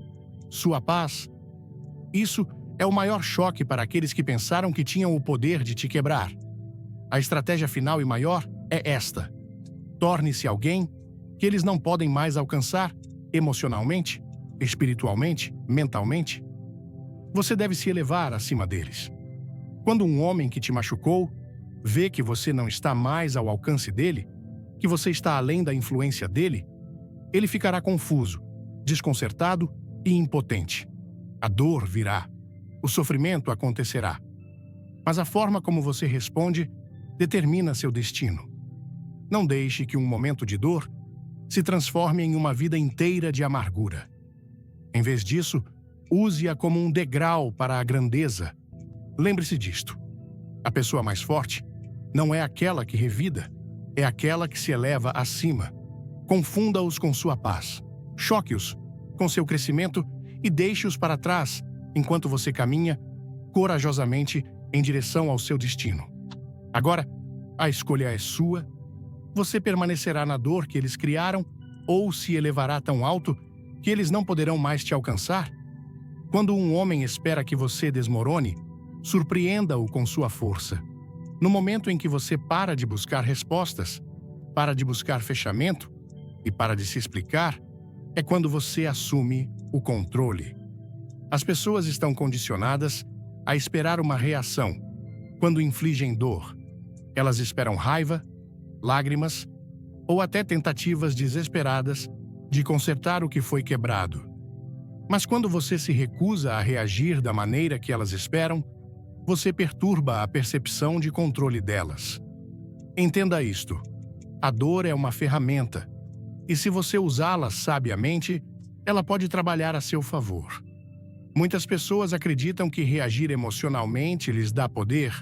sua paz. Isso é o maior choque para aqueles que pensaram que tinham o poder de te quebrar. A estratégia final e maior é esta: torne-se alguém que eles não podem mais alcançar emocionalmente, espiritualmente, mentalmente. Você deve se elevar acima deles. Quando um homem que te machucou vê que você não está mais ao alcance dele, que você está além da influência dele, ele ficará confuso, desconcertado e impotente. A dor virá. O sofrimento acontecerá. Mas a forma como você responde determina seu destino. Não deixe que um momento de dor se transforme em uma vida inteira de amargura. Em vez disso, use-a como um degrau para a grandeza. Lembre-se disto: a pessoa mais forte não é aquela que revida, é aquela que se eleva acima. Confunda-os com sua paz. Choque-os com seu crescimento e deixe-os para trás enquanto você caminha corajosamente em direção ao seu destino. Agora, a escolha é sua. Você permanecerá na dor que eles criaram ou se elevará tão alto que eles não poderão mais te alcançar? Quando um homem espera que você desmorone, surpreenda-o com sua força. No momento em que você para de buscar respostas, para de buscar fechamento e para de se explicar, é quando você assume o controle. As pessoas estão condicionadas a esperar uma reação quando infligem dor. Elas esperam raiva, lágrimas ou até tentativas desesperadas de consertar o que foi quebrado. Mas quando você se recusa a reagir da maneira que elas esperam, você perturba a percepção de controle delas. Entenda isto: a dor é uma ferramenta, e se você usá-la sabiamente, ela pode trabalhar a seu favor. Muitas pessoas acreditam que reagir emocionalmente lhes dá poder,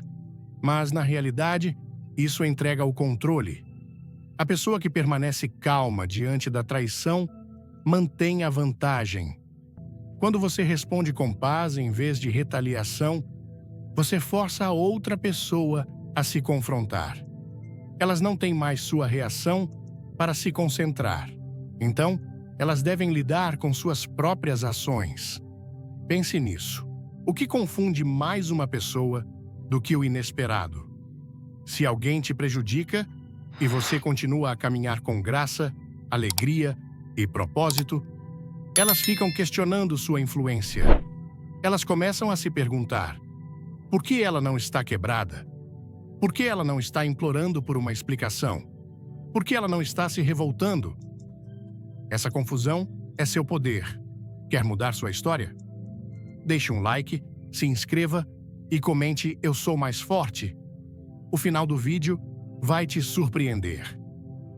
mas, na realidade, isso entrega o controle. A pessoa que permanece calma diante da traição mantém a vantagem. Quando você responde com paz em vez de retaliação, você força a outra pessoa a se confrontar. Elas não têm mais sua reação para se concentrar. Então, elas devem lidar com suas próprias ações. Pense nisso. O que confunde mais uma pessoa do que o inesperado? Se alguém te prejudica e você continua a caminhar com graça, alegria e propósito, elas ficam questionando sua influência. Elas começam a se perguntar: por que ela não está quebrada? Por que ela não está implorando por uma explicação? Por que ela não está se revoltando? Essa confusão é seu poder. Quer mudar sua história? Deixe um like, se inscreva e comente "Eu sou mais forte". O final do vídeo vai te surpreender.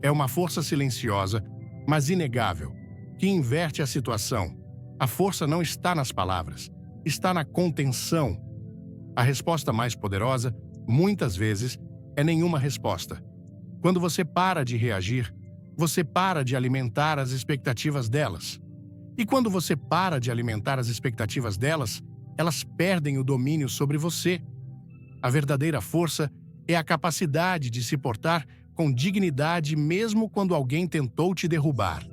É uma força silenciosa, mas inegável, que inverte a situação. A força não está nas palavras, está na contenção. A resposta mais poderosa, muitas vezes, é nenhuma resposta. Quando você para de reagir, você para de alimentar as expectativas delas. E quando você para de alimentar as expectativas delas, elas perdem o domínio sobre você. A verdadeira força é a capacidade de se portar com dignidade mesmo quando alguém tentou te derrubar.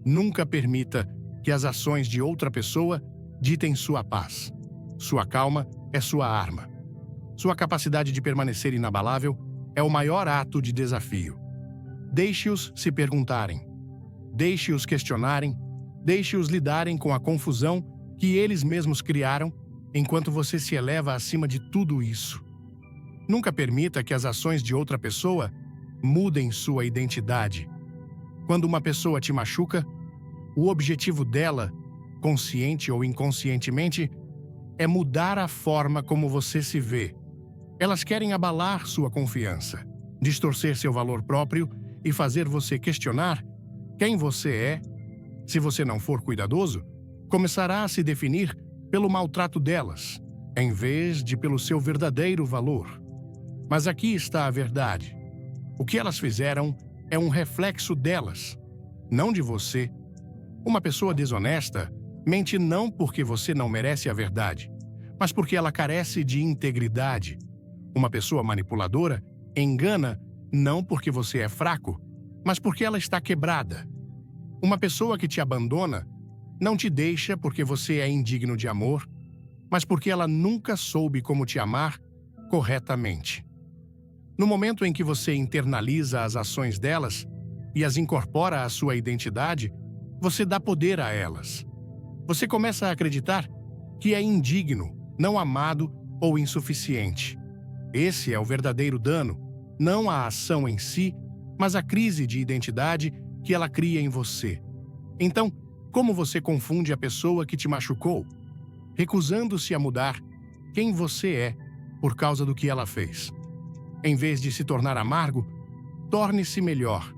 Nunca permita que as ações de outra pessoa ditem sua paz. Sua calma é sua arma. Sua capacidade de permanecer inabalável é o maior ato de desafio. Deixe-os se perguntarem. Deixe-os questionarem. Deixe-os lidarem com a confusão que eles mesmos criaram, enquanto você se eleva acima de tudo isso. Nunca permita que as ações de outra pessoa mudem sua identidade. Quando uma pessoa te machuca, o objetivo dela, consciente ou inconscientemente, é mudar a forma como você se vê. Elas querem abalar sua confiança, distorcer seu valor próprio e fazer você questionar quem você é. Se você não for cuidadoso, começará a se definir pelo maltrato delas, em vez de pelo seu verdadeiro valor. Mas aqui está a verdade. O que elas fizeram é um reflexo delas, não de você. Uma pessoa desonesta mente não porque você não merece a verdade, mas porque ela carece de integridade. Uma pessoa manipuladora engana não porque você é fraco, mas porque ela está quebrada. Uma pessoa que te abandona não te deixa porque você é indigno de amor, mas porque ela nunca soube como te amar corretamente. No momento em que você internaliza as ações delas e as incorpora à sua identidade, você dá poder a elas. Você começa a acreditar que é indigno, não amado ou insuficiente. Esse é o verdadeiro dano, não a ação em si, mas a crise de identidade que ela cria em você. Então, como você confunde a pessoa que te machucou, recusando-se a mudar quem você é por causa do que ela fez? Em vez de se tornar amargo, torne-se melhor.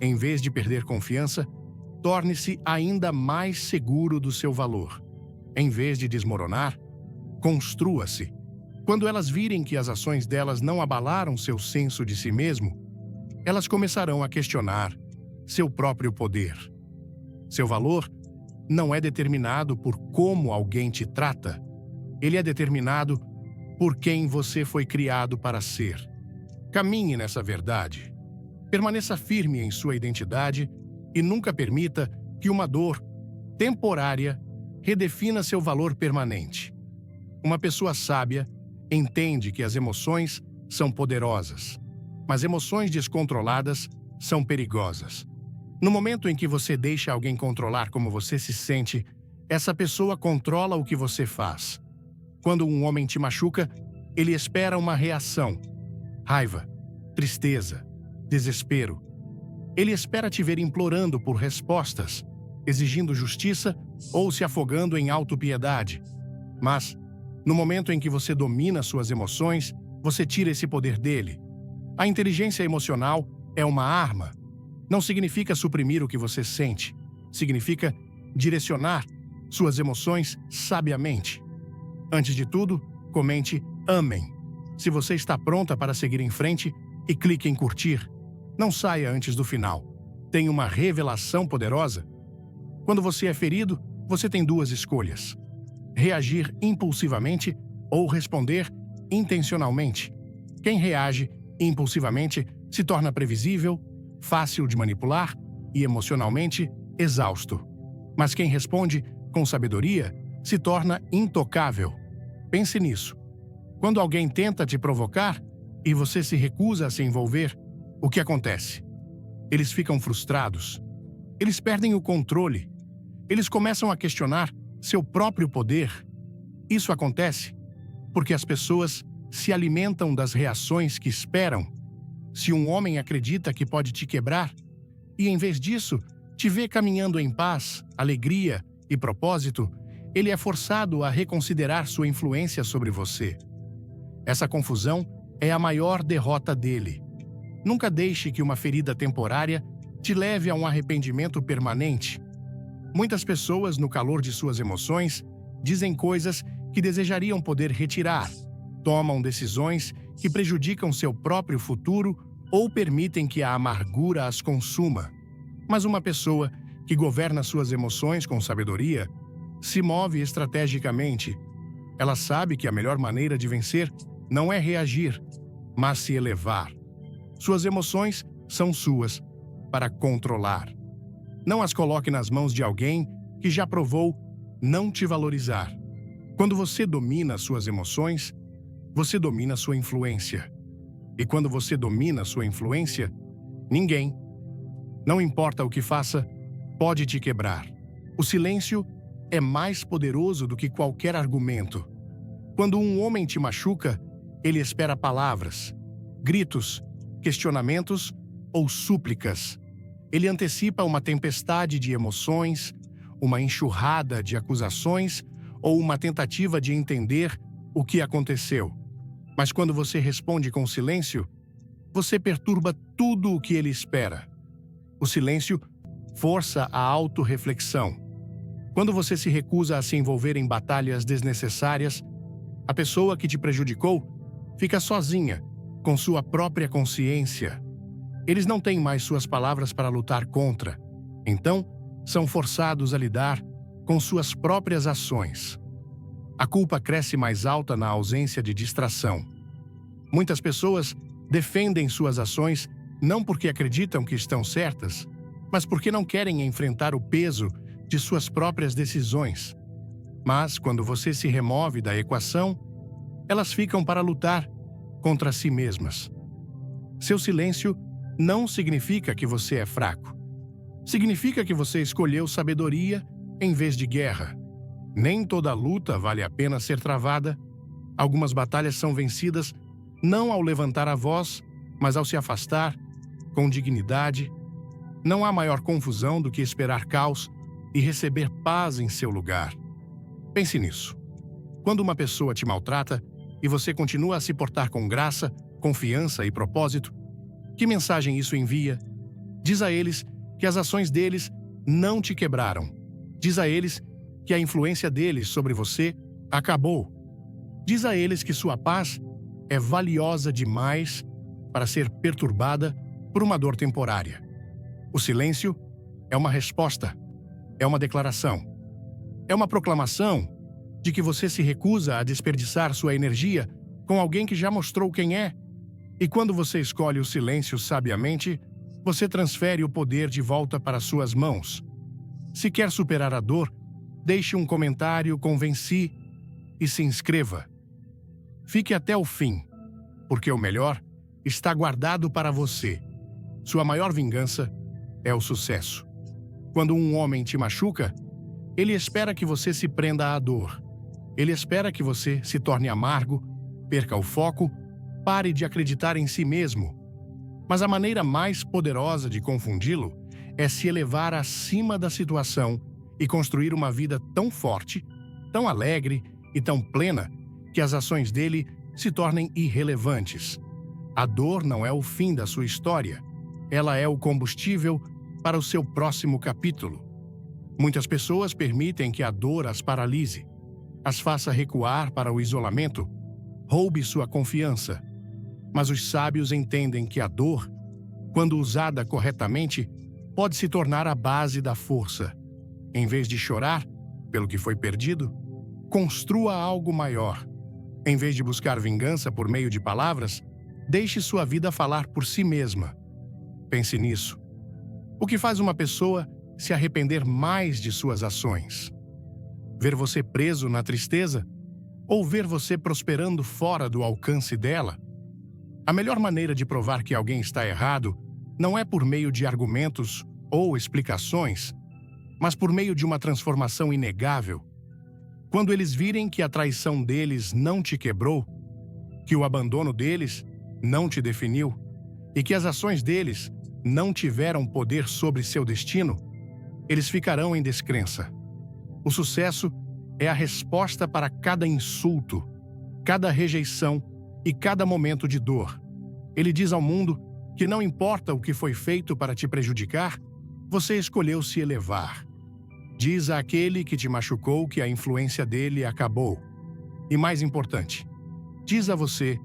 Em vez de perder confiança, torne-se ainda mais seguro do seu valor. Em vez de desmoronar, construa-se. Quando elas virem que as ações delas não abalaram seu senso de si mesmo, elas começarão a questionar seu próprio poder. Seu valor não é determinado por como alguém te trata. Ele é determinado por quem você foi criado para ser. Caminhe nessa verdade. Permaneça firme em sua identidade e nunca permita que uma dor temporária redefina seu valor permanente. Uma pessoa sábia entende que as emoções são poderosas, mas emoções descontroladas são perigosas. No momento em que você deixa alguém controlar como você se sente, essa pessoa controla o que você faz. Quando um homem te machuca, ele espera uma reação. raiva, tristeza, desespero. Ele espera te ver implorando por respostas, exigindo justiça ou se afogando em autopiedade. Mas, no momento em que você domina suas emoções, você tira esse poder dele. A inteligência emocional é uma arma. Não significa suprimir o que você sente. Significa direcionar suas emoções sabiamente. Antes de tudo, comente "amém" se você está pronta para seguir em frente e clique em curtir. Não saia antes do final. Tem uma revelação poderosa. Quando você é ferido, você tem duas escolhas: reagir impulsivamente ou responder intencionalmente. Quem reage impulsivamente se torna previsível, fácil de manipular e emocionalmente exausto. Mas quem responde com sabedoria se torna intocável. Pense nisso. Quando alguém tenta te provocar e você se recusa a se envolver, o que acontece? Eles ficam frustrados. Eles perdem o controle. Eles começam a questionar seu próprio poder. Isso acontece porque as pessoas se alimentam das reações que esperam. Se um homem acredita que pode te quebrar e, em vez disso, te vê caminhando em paz, alegria e propósito, ele é forçado a reconsiderar sua influência sobre você. Essa confusão é a maior derrota dele. Nunca deixe que uma ferida temporária te leve a um arrependimento permanente. Muitas pessoas, no calor de suas emoções, dizem coisas que desejariam poder retirar, tomam decisões que prejudicam seu próprio futuro ou permitem que a amargura as consuma. Mas uma pessoa que governa suas emoções com sabedoria se move estrategicamente. Ela sabe que a melhor maneira de vencer não é reagir, mas se elevar. Suas emoções são suas para controlar. Não as coloque nas mãos de alguém que já provou não te valorizar. Quando você domina suas emoções, você domina sua influência. E quando você domina sua influência, ninguém, não importa o que faça, pode te quebrar. O silêncio é mais poderoso do que qualquer argumento. Quando um homem te machuca, ele espera palavras, gritos, questionamentos ou súplicas. Ele antecipa uma tempestade de emoções, uma enxurrada de acusações ou uma tentativa de entender o que aconteceu. Mas quando você responde com silêncio, você perturba tudo o que ele espera. O silêncio força a autorreflexão. Quando você se recusa a se envolver em batalhas desnecessárias, a pessoa que te prejudicou fica sozinha, com sua própria consciência. Eles não têm mais suas palavras para lutar contra, então são forçados a lidar com suas próprias ações. A culpa cresce mais alta na ausência de distração. Muitas pessoas defendem suas ações não porque acreditam que estão certas, mas porque não querem enfrentar o peso de suas próprias decisões. Mas, quando você se remove da equação, elas ficam para lutar contra si mesmas. Seu silêncio não significa que você é fraco. Significa que você escolheu sabedoria em vez de guerra. Nem toda luta vale a pena ser travada. Algumas batalhas são vencidas não ao levantar a voz, mas ao se afastar, com dignidade. Não há maior confusão do que esperar caos e receber paz em seu lugar. Pense nisso. Quando uma pessoa te maltrata e você continua a se portar com graça, confiança e propósito, que mensagem isso envia? Diz a eles que as ações deles não te quebraram. Diz a eles que a influência deles sobre você acabou. Diz a eles que sua paz é valiosa demais para ser perturbada por uma dor temporária. O silêncio é uma resposta, é uma declaração, é uma proclamação de que você se recusa a desperdiçar sua energia com alguém que já mostrou quem é. E quando você escolhe o silêncio sabiamente, você transfere o poder de volta para suas mãos. Se quer superar a dor, deixe um comentário com "venci" e se inscreva. Fique até o fim, porque o melhor está guardado para você. Sua maior vingança é o sucesso. Quando um homem te machuca, ele espera que você se prenda à dor. Ele espera que você se torne amargo, perca o foco Pare de acreditar em si mesmo. Mas a maneira mais poderosa de confundi-lo é se elevar acima da situação e construir uma vida tão forte, tão alegre e tão plena que as ações dele se tornem irrelevantes. A dor não é o fim da sua história. Ela é o combustível para o seu próximo capítulo. Muitas pessoas permitem que a dor as paralise, as faça recuar para o isolamento, roube sua confiança. Mas os sábios entendem que a dor, quando usada corretamente, pode se tornar a base da força. Em vez de chorar pelo que foi perdido, construa algo maior. Em vez de buscar vingança por meio de palavras, deixe sua vida falar por si mesma. Pense nisso. O que faz uma pessoa se arrepender mais de suas ações? Ver você preso na tristeza ou ver você prosperando fora do alcance dela? A melhor maneira de provar que alguém está errado não é por meio de argumentos ou explicações, mas por meio de uma transformação inegável. Quando eles virem que a traição deles não te quebrou, que o abandono deles não te definiu e que as ações deles não tiveram poder sobre seu destino, eles ficarão em descrença. O sucesso é a resposta para cada insulto, cada rejeição e cada momento de dor. Ele diz ao mundo que não importa o que foi feito para te prejudicar, você escolheu se elevar. Diz àquele que te machucou que a influência dele acabou. E mais importante, diz a você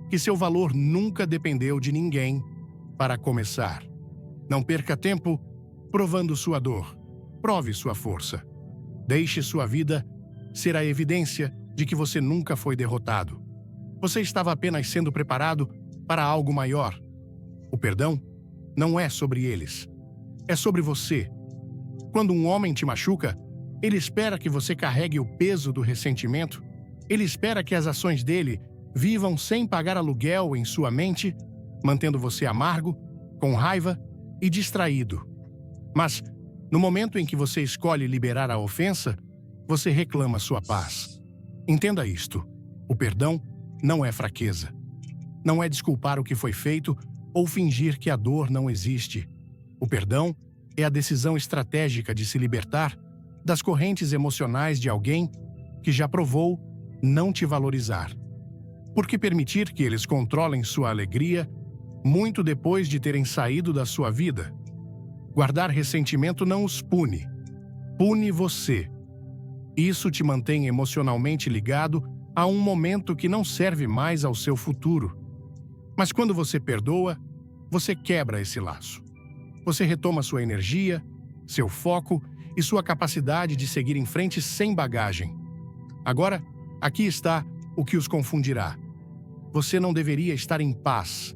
que seu valor nunca dependeu de ninguém para começar. Não perca tempo provando sua dor. Prove sua força. Deixe sua vida ser a evidência de que você nunca foi derrotado. Você estava apenas sendo preparado para algo maior. O perdão não é sobre eles. É sobre você. Quando um homem te machuca, ele espera que você carregue o peso do ressentimento. Ele espera que as ações dele vivam sem pagar aluguel em sua mente, mantendo você amargo, com raiva e distraído. Mas, no momento em que você escolhe liberar a ofensa, você reclama sua paz. Entenda isto: o perdão não é fraqueza. Não é desculpar o que foi feito ou fingir que a dor não existe. O perdão é a decisão estratégica de se libertar das correntes emocionais de alguém que já provou não te valorizar. Por que permitir que eles controlem sua alegria muito depois de terem saído da sua vida? Guardar ressentimento não os pune. Pune você. Isso te mantém emocionalmente ligado a um momento que não serve mais ao seu futuro. Mas quando você perdoa, você quebra esse laço. Você retoma sua energia, seu foco e sua capacidade de seguir em frente sem bagagem. Agora, aqui está o que os confundirá. Você não deveria estar em paz.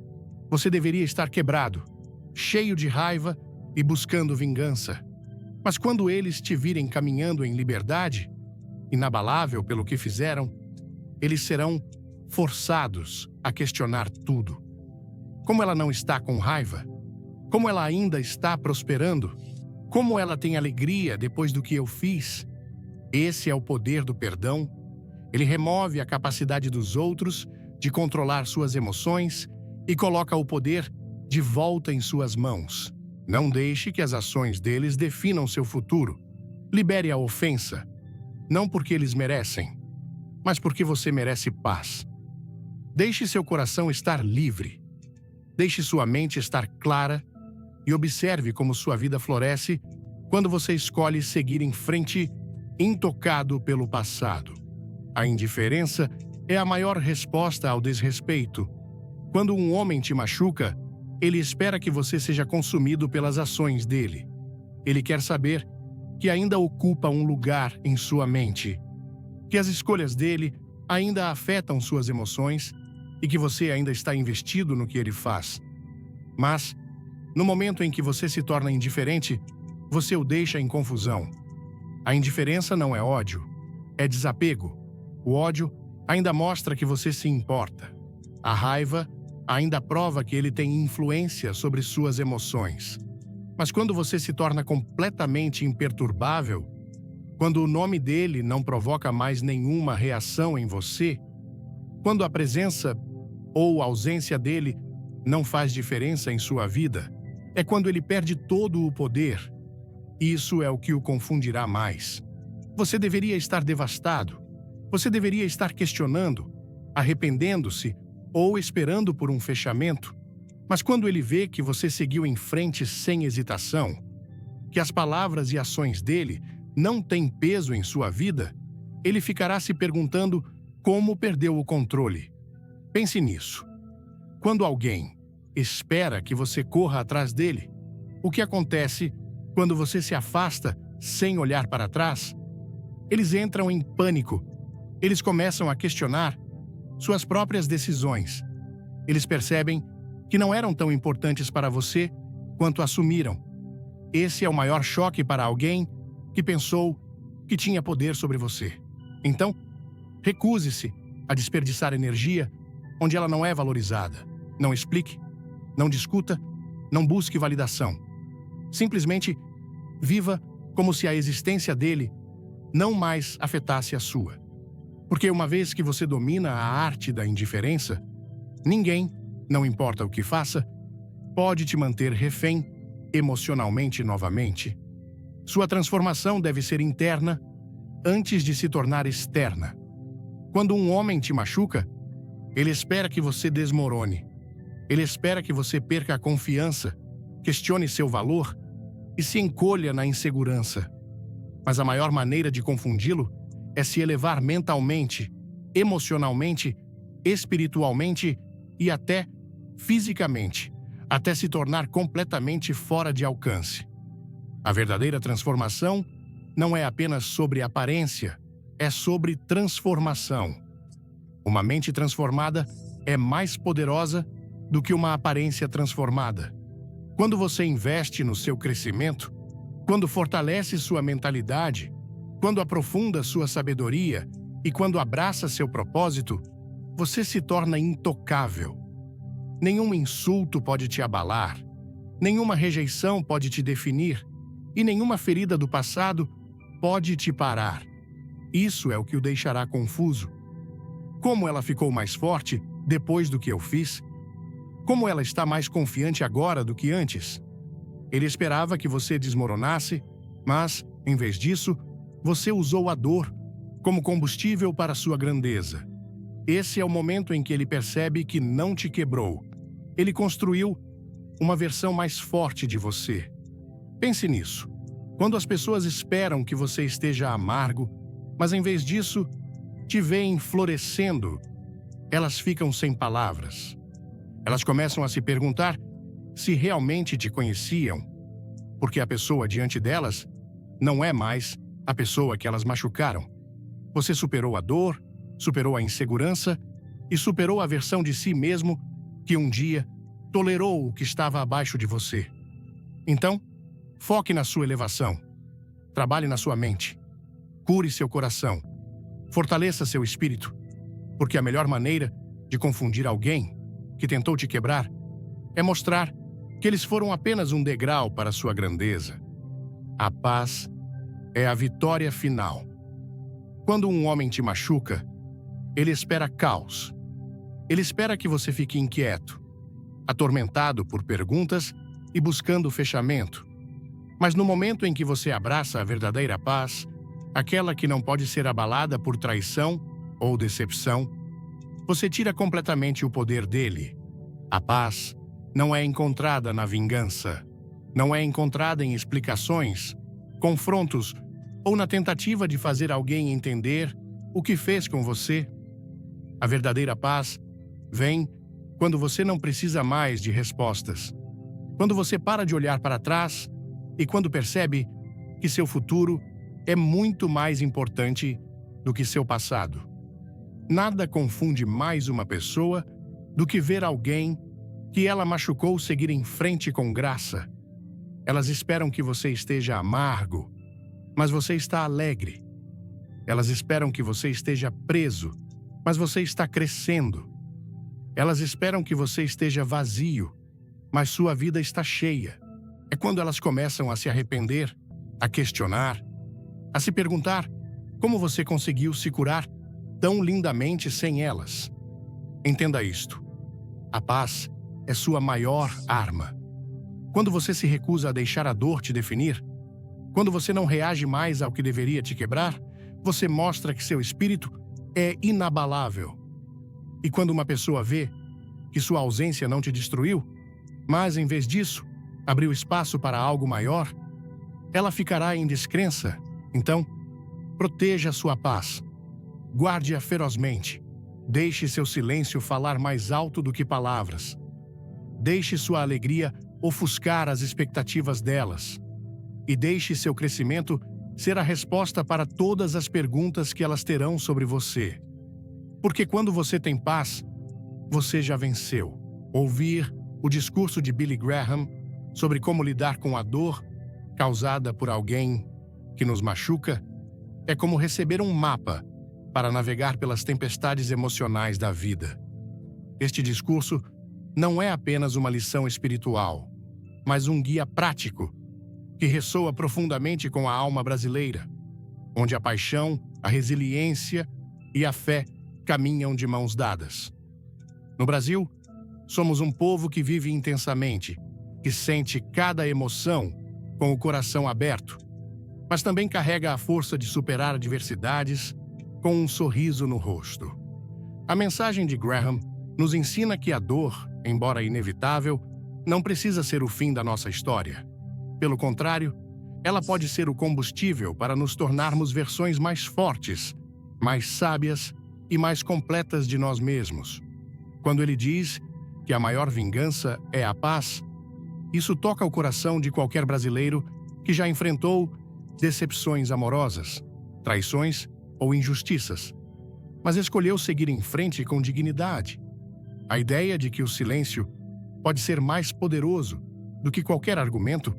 Você deveria estar quebrado, cheio de raiva e buscando vingança. Mas quando eles te virem caminhando em liberdade, inabalável pelo que fizeram, eles serão forçados a questionar tudo. Como ela não está com raiva? Como ela ainda está prosperando? Como ela tem alegria depois do que eu fiz? Esse é o poder do perdão. Ele remove a capacidade dos outros de controlar suas emoções e coloca o poder de volta em suas mãos. Não deixe que as ações deles definam seu futuro. Libere a ofensa, não porque eles merecem, mas porque você merece paz. Deixe seu coração estar livre. Deixe sua mente estar clara e observe como sua vida floresce quando você escolhe seguir em frente, intocado pelo passado. A indiferença é a maior resposta ao desrespeito. Quando um homem te machuca, ele espera que você seja consumido pelas ações dele. Ele quer saber que ainda ocupa um lugar em sua mente, que as escolhas dele ainda afetam suas emoções e que você ainda está investido no que ele faz. Mas, no momento em que você se torna indiferente, você o deixa em confusão. A indiferença não é ódio, é desapego. O ódio ainda mostra que você se importa. A raiva ainda prova que ele tem influência sobre suas emoções. Mas quando você se torna completamente imperturbável, quando o nome dele não provoca mais nenhuma reação em você, quando a presença ou a ausência dele não faz diferença em sua vida, é quando ele perde todo o poder. Isso é o que o confundirá mais. Você deveria estar devastado. Você deveria estar questionando, arrependendo-se ou esperando por um fechamento. Mas quando ele vê que você seguiu em frente sem hesitação, que as palavras e ações dele não têm peso em sua vida, ele ficará se perguntando como perdeu o controle. Pense nisso. Quando alguém espera que você corra atrás dele, o que acontece quando você se afasta sem olhar para trás? Eles entram em pânico. Eles começam a questionar suas próprias decisões. Eles percebem que não eram tão importantes para você quanto assumiram. Esse é o maior choque para alguém que pensou que tinha poder sobre você. Então, recuse-se a desperdiçar energia onde ela não é valorizada. Não explique, não discuta, não busque validação. Simplesmente viva como se a existência dele não mais afetasse a sua. Porque uma vez que você domina a arte da indiferença, ninguém, não importa o que faça, pode te manter refém emocionalmente novamente. Sua transformação deve ser interna antes de se tornar externa. Quando um homem te machuca, ele espera que você desmorone. Ele espera que você perca a confiança, questione seu valor e se encolha na insegurança. Mas a maior maneira de confundi-lo é se elevar mentalmente, emocionalmente, espiritualmente e até fisicamente, até se tornar completamente fora de alcance. A verdadeira transformação não é apenas sobre aparência, é sobre transformação. Uma mente transformada é mais poderosa do que uma aparência transformada. Quando você investe no seu crescimento, quando fortalece sua mentalidade, quando aprofunda sua sabedoria e quando abraça seu propósito, você se torna intocável. Nenhum insulto pode te abalar, nenhuma rejeição pode te definir e nenhuma ferida do passado pode te parar. Isso é o que o deixará confuso. Como ela ficou mais forte depois do que eu fiz? Como ela está mais confiante agora do que antes? Ele esperava que você desmoronasse, mas, em vez disso, você usou a dor como combustível para sua grandeza. Esse é o momento em que ele percebe que não te quebrou. Ele construiu uma versão mais forte de você. Pense nisso. Quando as pessoas esperam que você esteja amargo, mas em vez disso, te veem florescendo, elas ficam sem palavras. Elas começam a se perguntar se realmente te conheciam, porque a pessoa diante delas não é mais a pessoa que elas machucaram. Você superou a dor, superou a insegurança e superou a versão de si mesmo que um dia tolerou o que estava abaixo de você. Então, foque na sua elevação. Trabalhe na sua mente. Cure seu coração. Fortaleça seu espírito. Porque a melhor maneira de confundir alguém que tentou te quebrar é mostrar que eles foram apenas um degrau para sua grandeza. A paz é a vitória final. Quando um homem te machuca, ele espera caos. Ele espera que você fique inquieto, atormentado por perguntas e buscando fechamento. Mas no momento em que você abraça a verdadeira paz, aquela que não pode ser abalada por traição ou decepção, você tira completamente o poder dele. A paz não é encontrada na vingança, não é encontrada em explicações, confrontos ou na tentativa de fazer alguém entender o que fez com você. A verdadeira paz vem quando você não precisa mais de respostas, quando você para de olhar para trás e quando percebe que seu futuro é muito mais importante do que seu passado. Nada confunde mais uma pessoa do que ver alguém que ela machucou seguir em frente com graça. Elas esperam que você esteja amargo, mas você está alegre. Elas esperam que você esteja preso, mas você está crescendo. Elas esperam que você esteja vazio, mas sua vida está cheia. É quando elas começam a se arrepender, a questionar, a se perguntar como você conseguiu se curar tão lindamente sem elas. Entenda isto. A paz é sua maior arma. Quando você se recusa a deixar a dor te definir, quando você não reage mais ao que deveria te quebrar, você mostra que seu espírito é inabalável. E quando uma pessoa vê que sua ausência não te destruiu, mas, em vez disso, abriu espaço para algo maior, ela ficará em descrença. Então, proteja sua paz. Guarde-a ferozmente. Deixe seu silêncio falar mais alto do que palavras. Deixe sua alegria ofuscar as expectativas delas. E deixe seu crescimento ser a resposta para todas as perguntas que elas terão sobre você. Porque quando você tem paz, você já venceu. Ouvir o discurso de Billy Graham sobre como lidar com a dor causada por alguém que nos machuca é como receber um mapa para navegar pelas tempestades emocionais da vida. Este discurso não é apenas uma lição espiritual, mas um guia prático que ressoa profundamente com a alma brasileira, onde a paixão, a resiliência e a fé caminham de mãos dadas. No Brasil, somos um povo que vive intensamente, que sente cada emoção com o coração aberto, mas também carrega a força de superar adversidades com um sorriso no rosto. A mensagem de Graham nos ensina que a dor, embora inevitável, não precisa ser o fim da nossa história. Pelo contrário, ela pode ser o combustível para nos tornarmos versões mais fortes, mais sábias e mais completas de nós mesmos. Quando ele diz que a maior vingança é a paz, isso toca o coração de qualquer brasileiro que já enfrentou decepções amorosas, traições ou injustiças, mas escolheu seguir em frente com dignidade. A ideia de que o silêncio pode ser mais poderoso do que qualquer argumento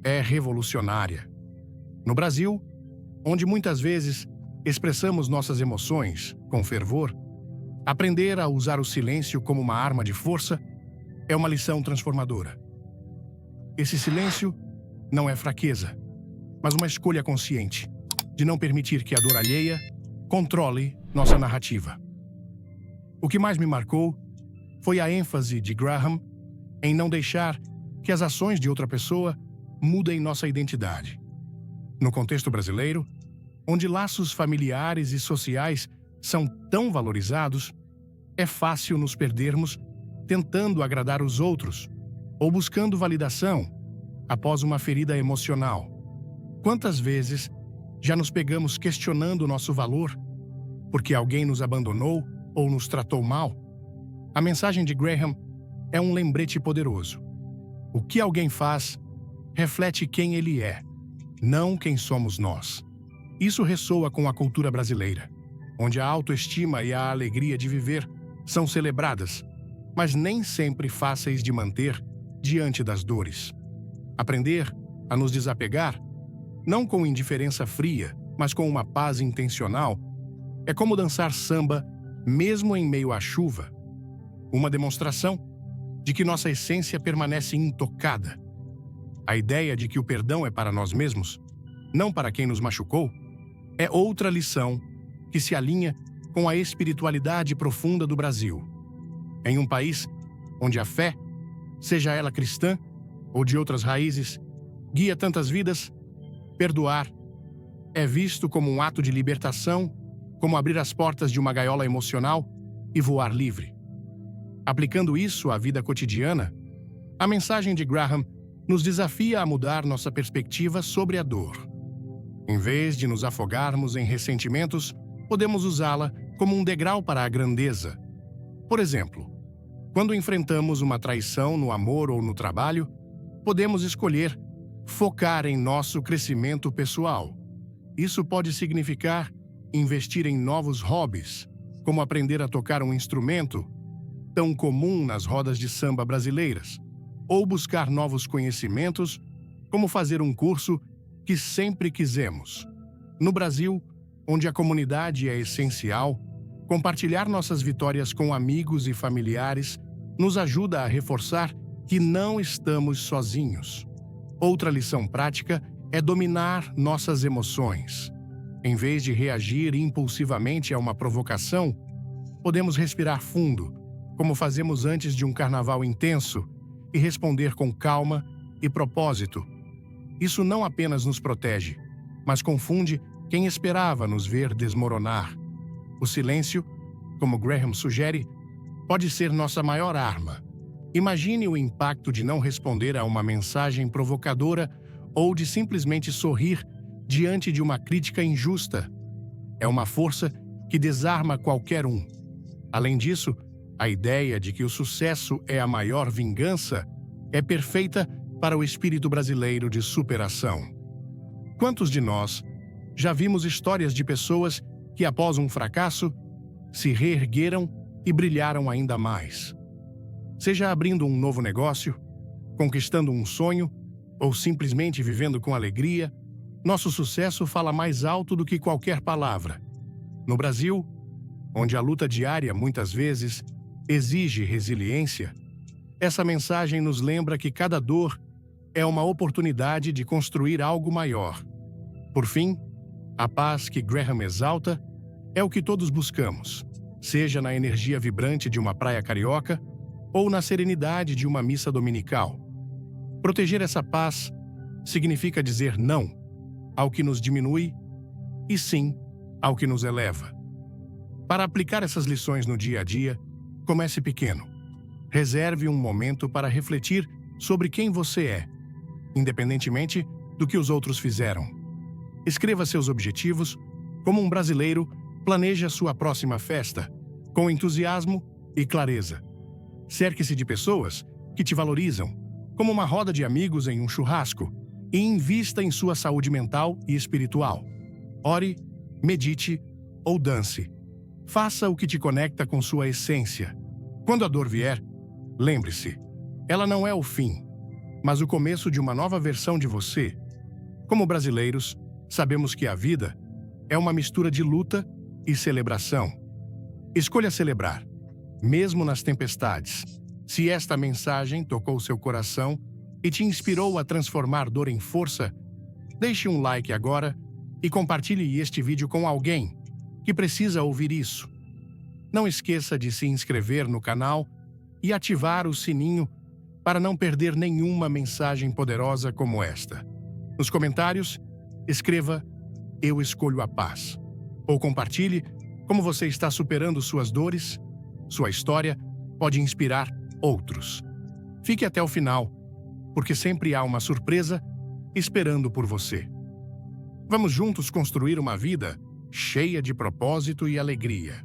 é revolucionária. No Brasil, onde muitas vezes expressamos nossas emoções com fervor, aprender a usar o silêncio como uma arma de força é uma lição transformadora. Esse silêncio não é fraqueza, mas uma escolha consciente de não permitir que a dor alheia controle nossa narrativa. O que mais me marcou foi a ênfase de Graham em não deixar que as ações de outra pessoa mudem nossa identidade. No contexto brasileiro, onde laços familiares e sociais são tão valorizados, é fácil nos perdermos tentando agradar os outros ou buscando validação após uma ferida emocional. Quantas vezes já nos pegamos questionando nosso valor porque alguém nos abandonou ou nos tratou mal? A mensagem de Graham é um lembrete poderoso. O que alguém faz reflete quem ele é, não quem somos nós. Isso ressoa com a cultura brasileira, onde a autoestima e a alegria de viver são celebradas, mas nem sempre fáceis de manter diante das dores. Aprender a nos desapegar, não com indiferença fria, mas com uma paz intencional, é como dançar samba mesmo em meio à chuva. Uma demonstração de que nossa essência permanece intocada. A ideia de que o perdão é para nós mesmos, não para quem nos machucou, é outra lição que se alinha com a espiritualidade profunda do Brasil. Em um país onde a fé, seja ela cristã ou de outras raízes, guia tantas vidas, perdoar é visto como um ato de libertação, como abrir as portas de uma gaiola emocional e voar livre. Aplicando isso à vida cotidiana, a mensagem de Graham nos desafia a mudar nossa perspectiva sobre a dor. Em vez de nos afogarmos em ressentimentos, podemos usá-la como um degrau para a grandeza. Por exemplo, quando enfrentamos uma traição no amor ou no trabalho, podemos escolher focar em nosso crescimento pessoal. Isso pode significar investir em novos hobbies, como aprender a tocar um instrumento tão comum nas rodas de samba brasileiras, ou buscar novos conhecimentos, como fazer um curso que sempre quisemos. No Brasil, onde a comunidade é essencial, compartilhar nossas vitórias com amigos e familiares nos ajuda a reforçar que não estamos sozinhos. Outra lição prática é dominar nossas emoções. Em vez de reagir impulsivamente a uma provocação, podemos respirar fundo, como fazemos antes de um carnaval intenso, e responder com calma e propósito. Isso não apenas nos protege, mas confunde quem esperava nos ver desmoronar. O silêncio, como Graham sugere, pode ser nossa maior arma. Imagine o impacto de não responder a uma mensagem provocadora ou de simplesmente sorrir diante de uma crítica injusta. É uma força que desarma qualquer um. Além disso, a ideia de que o sucesso é a maior vingança é perfeita para o espírito brasileiro de superação. Quantos de nós já vimos histórias de pessoas que, após um fracasso, se reergueram e brilharam ainda mais? Seja abrindo um novo negócio, conquistando um sonho ou simplesmente vivendo com alegria, nosso sucesso fala mais alto do que qualquer palavra. No Brasil, onde a luta diária muitas vezes exige resiliência, essa mensagem nos lembra que cada dor é uma oportunidade de construir algo maior. Por fim, a paz que Graham exalta é o que todos buscamos, seja na energia vibrante de uma praia carioca ou na serenidade de uma missa dominical. Proteger essa paz significa dizer não ao que nos diminui e sim ao que nos eleva. Para aplicar essas lições no dia a dia, comece pequeno. Reserve um momento para refletir sobre quem você é, independentemente do que os outros fizeram. Escreva seus objetivos. Como um brasileiro, planeje a sua próxima festa, com entusiasmo e clareza. Cerque-se de pessoas que te valorizam, como uma roda de amigos em um churrasco, e invista em sua saúde mental e espiritual. Ore, medite ou dance. Faça o que te conecta com sua essência. Quando a dor vier, lembre-se, ela não é o fim, mas o começo de uma nova versão de você. Como brasileiros, sabemos que a vida é uma mistura de luta e celebração. Escolha celebrar, mesmo nas tempestades. Se esta mensagem tocou seu coração e te inspirou a transformar dor em força, deixe um like agora e compartilhe este vídeo com alguém que precisa ouvir isso. Não esqueça de se inscrever no canal e ativar o sininho para não perder nenhuma mensagem poderosa como esta. Nos comentários, escreva "Eu escolho a paz" ou compartilhe como você está superando suas dores. Sua história pode inspirar outros. Fique até o final, porque sempre há uma surpresa esperando por você. Vamos juntos construir uma vida cheia de propósito e alegria.